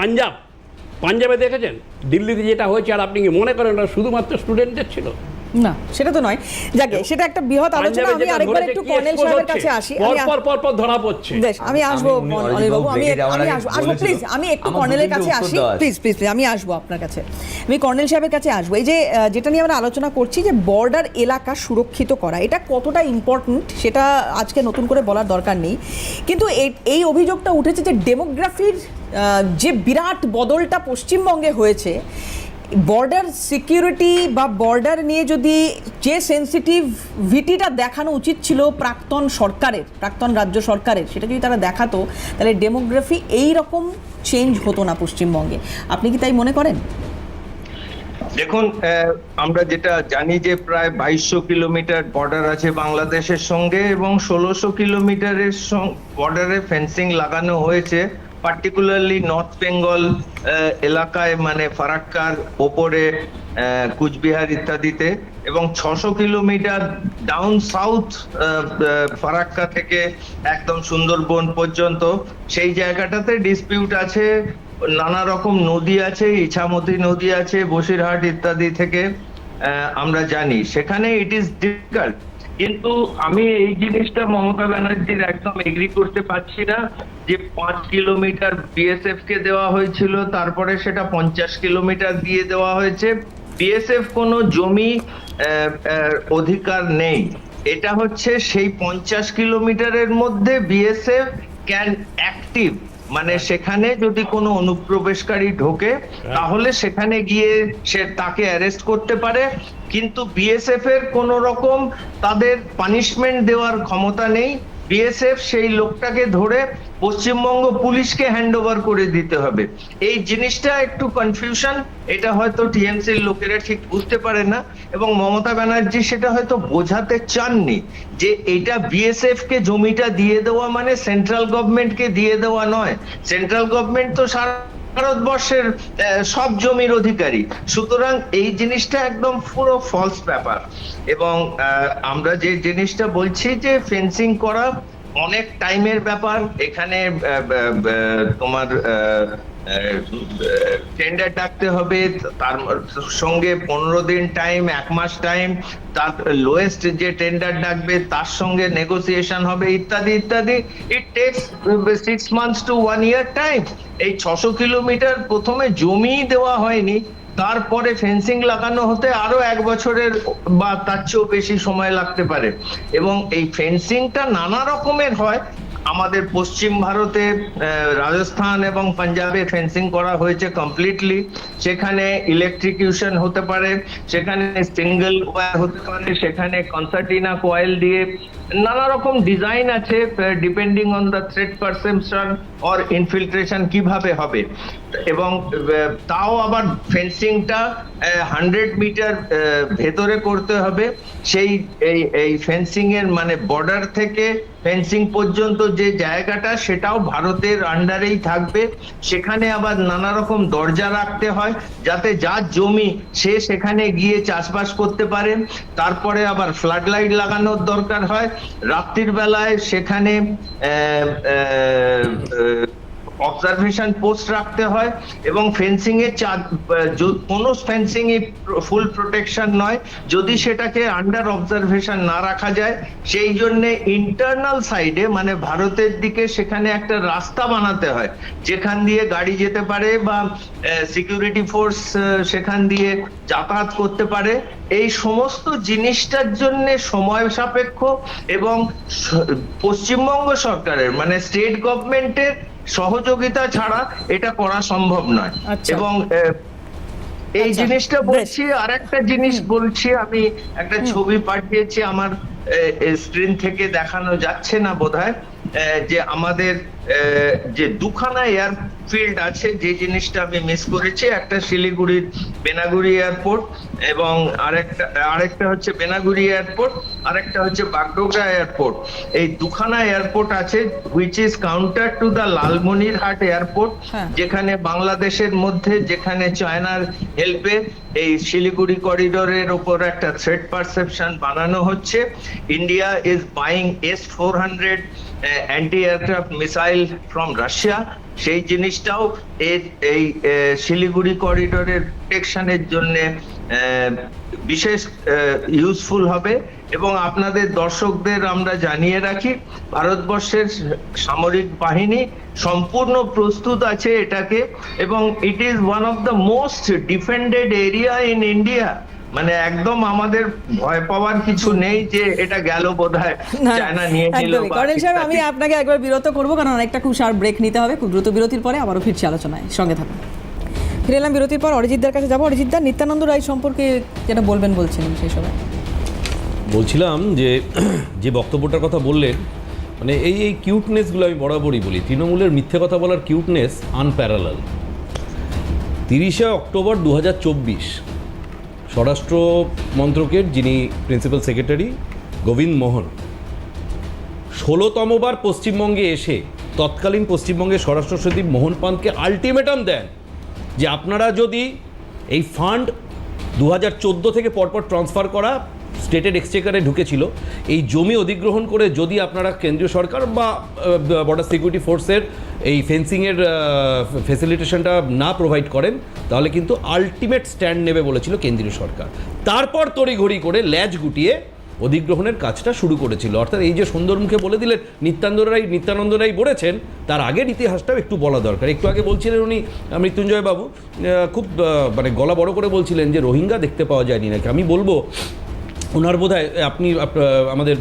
[SPEAKER 7] পাঞ্জাবে দেখেছেন, দিল্লিতে যেটা হয়েছে, আর আপনি কি মনে করেন ওটা শুধুমাত্র স্টুডেন্টদের ছিল?
[SPEAKER 1] না, সেটা তো নয়। যাকে সেটা একটা বৃহৎ আলোচনা। আমি আরেকবার একটু কর্নেল সাহেবের কাছে আসি।
[SPEAKER 7] পর ধরা পড়ছে।
[SPEAKER 1] আমি আসবো অনিলবাবু, আমি আসবো প্লিজ, আমি একটু কর্নেলের কাছে আসি, প্লিজ আমি আসবো আপনার কাছে, আমি কর্নেল সাহেবের কাছে আসবো। এই যে যেটা নিয়ে আমরা আলোচনা করছি, যে বর্ডার এলাকা সুরক্ষিত করা, এটা কতটা ইম্পর্টেন্ট সেটা আজকে নতুন করে বলার দরকার নেই, কিন্তু এই অভিযোগটা উঠেছে যে ডেমোগ্রাফির যে বিরাট বদলটা পশ্চিমবঙ্গে হয়েছে, বর্ডার সিকিউরিটি বা বর্ডার নিয়ে যদি যে সেন্সিটিভিটিটা দেখানো উচিত ছিল প্রাক্তন সরকারের, প্রাক্তন রাজ্য সরকারের, সেটা যদি তারা দেখাতো তাহলে ডেমোগ্রাফি এই রকম চেঞ্জ হতো না পশ্চিমবঙ্গে। আপনি কি তাই মনে করেন?
[SPEAKER 3] দেখুন, আমরা যেটা জানি যে প্রায় 2200 কিলোমিটার বর্ডার আছে বাংলাদেশের সঙ্গে এবং 1600 কিলোমিটারের বর্ডারে ফেন্সিং লাগানো হয়েছে, পার্টিকুলারলি নর্থ বেঙ্গল এলাকায়, মানে ফারাক্কার ওপরে, কুচবিহার ইত্যাদিতে, এবং 600 কিলোমিটার ডাউন সাউথ ফারাক্কা থেকে একদম সুন্দরবন পর্যন্ত সেই জায়গাটাতে ডিসপিউট আছে। নানা রকম নদী আছে, ইছামতি নদী আছে, বসিরহাট ইত্যাদি থেকে আমরা জানি, সেখানে ইট ইজ ডিফিকাল্ট। কিন্তু আমি এই জিনিসটা মমতা ব্যানার্জির একদম এগ্রি করতে পারছি না যে 5 কিলোমিটার বিএসএফ কে দেওয়া হয়েছিল, তারপরে সেটা 50 কিলোমিটার দিয়ে দেওয়া হয়েছে। বিএসএফ কোনো জমি অধিকার নেই, এটা হচ্ছে সেই 50 কিলোমিটারের মধ্যে বিএসএফ ক্যান অ্যাক্টিভ, মানে সেখানে যদি কোনো অনুপ্রবেশকারী ঢোকে তাহলে সেখানে গিয়ে সে তাকে অ্যারেস্ট করতে পারে, কিন্তু বিএসএফ এর কোনো রকম তাদের পানিশমেন্ট দেওয়ার ক্ষমতা নেই। বিএসএফ সেই লোকটাকে ধরে পশ্চিমবঙ্গ পুলিশকে হ্যান্ড ওভার করে দিতে হবে। এই জিনিসটা একটু কনফিউশন, এটা হয়তো টিএমসির লোকেরা ঠিক বুঝতে পারে না, এবং মমতা ব্যানার্জি সেটা হয়তো বোঝাতে চাননি যে এটা বিএসএফ কে জমিটা দিয়ে দেওয়া মানে সেন্ট্রাল গভর্নমেন্টকে দিয়ে দেওয়া নয়। সেন্ট্রাল গভর্নমেন্ট তো সারা ভারতবর্ষের সব জমির অধিকারী, সুতরাং এই জিনিসটা একদম পুরো ফলস ব্যাপার। এবং আমরা যে জিনিসটা বলছি যে ফেন্সিং করা অনেক টাইমের ব্যাপার, এখানে তোমার টেন্ডার ডাকতে হবে, তার সঙ্গে 15 দিন টাইম, 1 মাস টাইম, তার লোয়েস্ট যে টেন্ডার ডাকবে তার সঙ্গে নেগোসিয়েশন হবে, ইত্যাদি ইত্যাদি। ইট tax 6 months to 1 year time. এই 600 কিলোমিটার প্রথমে জমি দেওয়া হয়নি, তারপরে ফেন্সিং লাগানো হতে আরো 1 বছরের বা তার চেয়েও বেশি সময় লাগতে পারে। এবং এই ফেন্সিংটা নানা রকমের হয়, আমাদের পশ্চিম ভারতে রাজস্থান এবং পাঞ্জাবে ফেন্সিং করা হয়েছে কমপ্লিটলি, সেখানে ইলেকট্রিকিউশন হতে পারে, সেখানে সিঙ্গেল ওয়্যার হতে পারে, সেখানে কনসার্টিনা কয়েল দিয়ে নানা রকম ডিজাইন আছে, depending on the threat perception or infiltration কিভাবে হবে। এবং তাও আবার ফেন্সিংটা 100 মিটার ভেতরে করতে হবে। সেই এই ফেন্সিং এর মানে বর্ডার থেকে ফেন্সিং পর্যন্ত যে জায়গাটা সেটাও ভারতের আন্ডারেই থাকবে, সেখানে আবার নানা রকম দরজা রাখতে হয় যাতে যার জমি সে সেখানে গিয়ে চাষবাস করতে পারে। তারপরে আবার ফ্লাড লাইট লাগানোর দরকার হয়, রাত্রির বেলায় সেখানে অবজারভেশন পোস্ট রাখতে হয়, এবং ফেন্সিং এর কোনো ফেন্সিং ফুল প্রোটেকশন নয় যদি সেটাকে আন্ডার অবজারভেশন না রাখা যায়। সেই জন্য ইন্টারনাল সাইডে মানে ভারতের দিকে সেখানে একটা রাস্তা বানাতে হয় যেখান দিয়ে গাড়ি যেতে পারে বা সিকিউরিটি ফোর্স সেখান দিয়ে যাতায়াত করতে পারে। এই সমস্ত জিনিসটার জন্য সময় সাপেক্ষ এবং পশ্চিমবঙ্গ সরকারের মানে স্টেট গভর্নমেন্টের সহযোগিতা ছাড়া এটা করা সম্ভব নয়। এবং এই জিনিসটা বলছি, আর একটা জিনিস বলছি, আমি একটা ছবি পাঠিয়েছি, আমার স্ক্রিন থেকে দেখানো যাচ্ছে না বোধহয়, যে আমাদের যে দুখানা এয়ারফিল্ড আছে, যে জিনিসটা আমি মিস করেছি, একটা শিলিগুড়ির বেনাগুড়ি এয়ারপোর্ট এবং আরেকটা হচ্ছে বেনাগুড়ি এয়ারপোর্ট, আরেকটা হচ্ছে বাগডোগরা এয়ারপোর্ট। এই দুখানা এয়ারপোর্ট আছে which is counter to the Lalmonirhat airport, যেখানে বাংলাদেশের মধ্যে, যেখানে চায়নার হেল্পে এই শিলিগুড়ি করিডোরের উপর একটা থ্রেট পারসেপশন বানানো হচ্ছে। India is buying S-400 anti aircraft missile from Russia. সেই জিনিসটাও এই শিলিগুড়ি করিডোরের প্রোটেকশনের জন্য বিশেষ ইউজফুল হবে। এবং আপনাদের দর্শকদের আমরা জানিয়ে রাখি, ভারতবর্ষের সামরিক বাহিনী সম্পূর্ণ প্রস্তুত আছে এটাকে, এবং it is one of the most defended area in India. মানে একদম আমাদের ভয় পাওয়ার কিছু নেই যে এটা গেল বোধহয় চায়না নিয়ে নিল।
[SPEAKER 1] কর্নেল সাহেব, আমি আপনাকে একবার বিরত করবো, কারণ অনেকটা খুব শার্প ব্রেক নিতে হবে। খুব দ্রুত বিরতির পরে আবারও ফিরছি আলোচনায়, সঙ্গে থাকুন। ফিরে এলাম বিরতির পর। অরিজিৎদার কাছে যাবো। অরিজিৎদার, নিত্যানন্দ রায় সম্পর্কে যেটা বলবেন বলছিলেন সেই সময়।
[SPEAKER 6] বলছিলাম যে বক্তব্যটার কথা বললেন, মানে এই কিউটনেসগুলো আমি বরাবরই বলি, তৃণমূলের মিথ্যে কথা বলার কিউটনেস আনপ্যারালাল। 30শে অক্টোবর 2024 স্বরাষ্ট্র মন্ত্রকের যিনি প্রিন্সিপাল সেক্রেটারি গোবিন্দ মোহন 16তমবার পশ্চিমবঙ্গে এসে তৎকালীন পশ্চিমবঙ্গের স্বরাষ্ট্র সচিব মোহন পান্তকে আলটিমেটাম দেন যে আপনারা যদি এই ফান্ড 2014 থেকে পরপর ট্রান্সফার করা স্টেটের এক্সচেকারে ঢুকেছিল, এই জমি অধিগ্রহণ করে যদি আপনারা কেন্দ্রীয় সরকার বা বর্ডার সিকিউরিটি ফোর্সের এই ফেন্সিংয়ের ফেসিলিটেশনটা না প্রোভাইড করেন, তাহলে কিন্তু আলটিমেট স্ট্যান্ড নেবে বলেছিল কেন্দ্রীয় সরকার। তারপর তড়িঘড়ি করে ল্যাজ গুটিয়ে অধিগ্রহণের কাজটা শুরু করেছিল। অর্থাৎ এই যে সুন্দর মুখে বলে দিলেন নিত্যানন্দ রায় বলেছেন, তার আগের ইতিহাসটাও একটু বলা দরকার। একটু আগে বলছিলেন উনি মৃত্যুঞ্জয় বাবু খুব মানে গলা বড় করে বলছিলেন যে রোহিঙ্গা দেখতে পাওয়া যায়নি নাকি। আমি বলবো ওনার বোধহয় আপনি আমাদের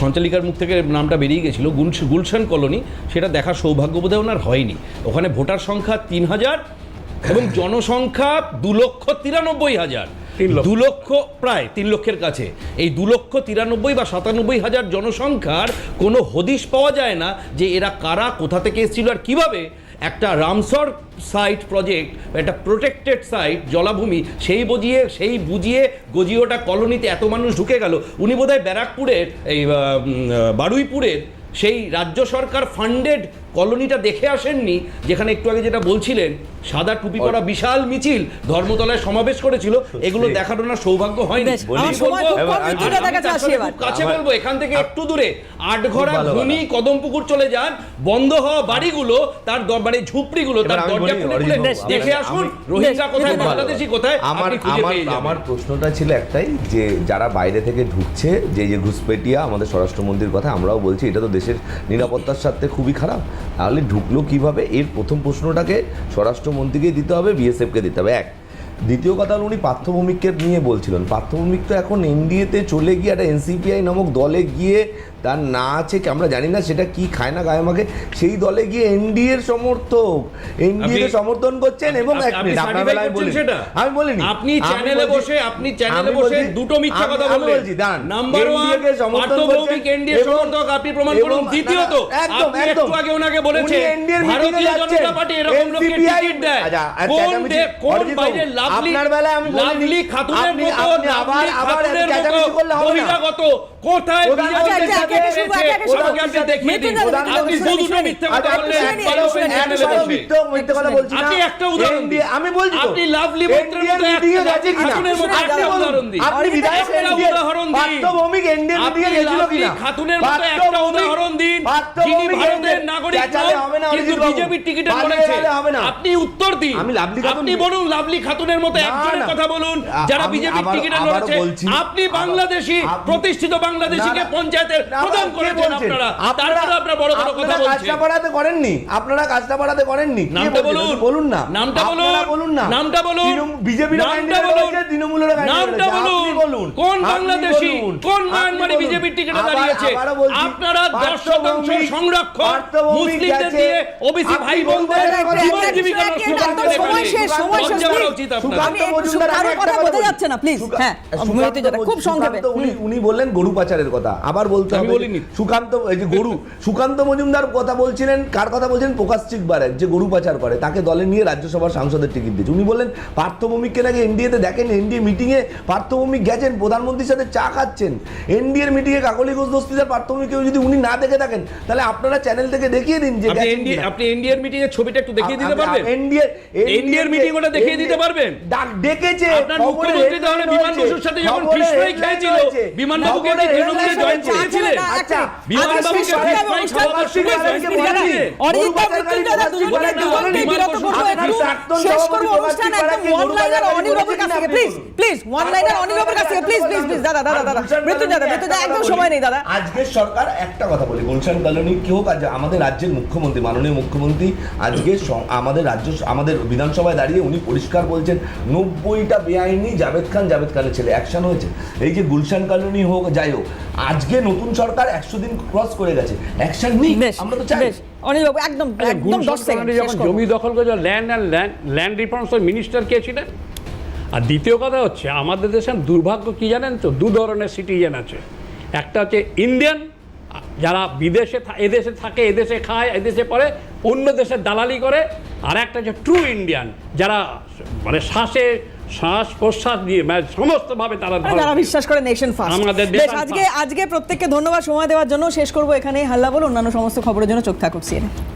[SPEAKER 6] সঞ্চালিকার মুখ থেকে নামটা বেরিয়ে গেছিলো, গুলশান কলোনি, সেটা দেখার সৌভাগ্য বোধহয় ওনার হয়নি। ওখানে ভোটার সংখ্যা 3000 এবং জনসংখ্যা 2,93,000, 2 লক্ষ, প্রায় 3 লক্ষের কাছে। এই 2,93,000 বা 97,000 জনসংখ্যার কোনো হদিশ পাওয়া যায় না যে এরা কারা, কোথা থেকে এসেছিল আর কীভাবে একটা রামসর সাইট প্রজেক্ট, একটা প্রোটেক্টেড সাইট জলাভূমি, সেই বুঝিয়ে গজিওটা কলোনিতে এত মানুষ ঢুকে গেল। উনি বোধহয় ব্যারাকপুরের এই বারুইপুরের সেই রাজ্য সরকার ফান্ডেড কলোনিটা দেখে আসেননি, যেখানে একটু আগে যেটা বলছিলেন সাদা টুপি পরা বিশাল মিছিল ধর্মতলায় সমাবেশ করেছিল। এগুলো দেখার না সৌভাগ্য হয়নি। কাছে বলবো এখান থেকে একটু দূরে আটঘরা ধনী কদমপুকুর চলে যান, বন্ধ হওয়া বাড়িগুলো, তার মানে ঝুপড়িগুলো, তার দরজা খুলে দেখে আসুন রোহিঙ্গা কোথায়, বাংলাদেশি কোথায়।
[SPEAKER 5] আমার প্রশ্নটা ছিল একটাই, যে যারা বাইরে থেকে ঢুকছে, যে ঘুষপেটিয়া, আমাদের স্বরাষ্ট্রমন্ত্রীর কথা আমরাও বলছি, এটা তো দেশের নিরাপত্তার স্বার্থে খুবই খারাপ। তাহলে ঢুকলো কিভাবে? এর প্রথম প্রশ্নটাকে স্বরাষ্ট্রমন্ত্রীকে দিতে হবে, বিএসএফকে দিতে হবে। এক, দ্বিতীয় কথা হলো উনি পার্থভৌমিককে নিয়ে বলছিলেন। পার্থভৌমিক তো এখন এনডিএতে চলে গিয়ে একটা এনসিপিআই নামক দলে গিয়ে, তার না আছে কি আমরা জানি না, সেটা কি খায় না গায়ে মাখে, সেই দলে গিয়ে এনডিএর সমর্থক, এনডিএকে সমর্থন করছেন। এবং আমি বলিনি,
[SPEAKER 6] আপনি চ্যানেলে বসে দুটো মিথ্যা কথা বললেন। নাম্বার 1 পার্থভৌমিক এনডিএ সমর্থক, আপনি প্রমাণ করুন। দ্বিতীয়ত আপনি একটু আগে ওনাকে বলেছেন ভারতীয় জনতা পার্টি এরকম লোককে টিকিট দেয়। কোন বাইরে লাভলি খাতুনের মতো বহিরাগত কোথায় আপনি উত্তর দিন, আপনি বলুন লাভলি খাতুনের মতো একজনের কথা বলুন যারা বিজেপির টিকিটে লড়েছে। আপনি বাংলাদেশি, প্রতিষ্ঠিত বাংলাদেশিকে পঞ্চায়েতের প্রদান করেছেন আপনারা, তারপরে আপনারা বড় বড় কথা বলছেন।
[SPEAKER 5] কাজটা বাড়াতে করেননি আপনারা, কাজটা বাড়াতে করেননি।
[SPEAKER 6] নামটা বলুন,
[SPEAKER 5] বলুন না,
[SPEAKER 6] নামটা বলুন না, নামটা বলুন,
[SPEAKER 5] বিজেপির
[SPEAKER 6] নামটা বলুন, নামটা বলুন, কোন বাংলাদেশি, কোন মায়ানমারি বিজেপির টিকিটে দাঁড়িয়েছে। আপনারা 10% সংরক্ষণ মুসলিমদের দিয়ে ওবিসি ভাই বোনদের জীবন জীবিকা নষ্ট করতে
[SPEAKER 5] উনি বললেন গরু পাচারের কথা, আবার বলতে হবে সুকান্ত মজুমদার কথা বলছিলেন। কার কথা বলছেন? প্রকাশ চিকবারের, যে গরু পাচার করে, তাকে দলে নিয়ে রাজ্যসভার সাংসদের টিকিট দিয়েছে। উনি বললেন পার্থভৌমিককে নাকি এনডিএতে দেখেন, এনডিএ মিটিংয়ে পার্থভৌমিক গেছেন, প্রধানমন্ত্রীর সাথে চা খাচ্ছেন। এনডিএর মিটিংয়ে কাকলি ঘোষ দস্তিদার পার্থভৌমিককে যদি উনি না দেখে থাকেন, তাহলে আপনারা চ্যানেল থেকে দেখিয়ে দিন যে
[SPEAKER 6] আপনি এনডিএর মিটিং এর ছবিটা একটু দেখিয়ে দিতে পারবেন। এনডিএর মিটিং ওটা দেখিয়ে দিতে পারবেন।
[SPEAKER 5] ডেকেছে
[SPEAKER 6] আপনার মুখ্যমন্ত্রী তাহলে বিমান বসুর সাথে যখন ফিশ ফ্রাই খেয়েছিল, বিমান বাবুকে কি তৃণমূলে জয়েন করেছিলেন?
[SPEAKER 5] আচ্ছা,
[SPEAKER 6] বিমান বাবুকে ফিশ ফ্রাই খাওয়াবার সময় জয়েন করেছিলেন?
[SPEAKER 1] আজকের
[SPEAKER 5] সরকার একটা কথা বলি, গুলশান কলোনি কি হোক, আজ আমাদের রাজ্যের মুখ্যমন্ত্রী, মাননীয় মুখ্যমন্ত্রী আজকে আমাদের বিধানসভায় দাঁড়িয়ে উনি পরিষ্কার বলছেন 90টা বেআইনি জাভেদ খানের ছেলে অ্যাকশন হয়েছে। এই যে গুলশান কলোনি হোক, যাই হোক, আজকে নতুন সরকার 100 দিন ক্রস করে গেছে, অ্যাকশন নেই।
[SPEAKER 1] বেশ,
[SPEAKER 5] আমরা তো চাই
[SPEAKER 1] বেশ। অনিলবাবু একদম একদম 10
[SPEAKER 7] গুলশান
[SPEAKER 1] সেকেন্ড
[SPEAKER 7] কলোনি যখন জমি দখল করেছিল, ল্যান্ড রিফর্মস মিনিস্টার কে ছিলেন? আর দ্বিতীয় কথা হচ্ছে, আমাদের দেশের দুর্ভাগ্য কি জানেন তো, দু ধরনের সিটিজেন আছে। একটা হচ্ছে ইন্ডিয়ান, যারা বিদেশে এদেশে থাকে, এদেশে খায়, এদেশে পড়ে, অন্য দেশের দালালি করে। আর একটা হচ্ছে ট্রু ইন্ডিয়ান, যারা মানে শ্বাস প্রশ্বাস দিয়ে সমস্তভাবে তারা
[SPEAKER 1] বিশ্বাস করে নেশন ফার্স্ট।
[SPEAKER 7] আমাদের
[SPEAKER 1] বেশ, আজকে প্রত্যেককে ধন্যবাদ সময় দেওয়ার জন্য। শেষ করবো এখানে। হাল্লা বল, অন্যান্য সমস্ত খবরের জন্য চোখ থাকুক CNN।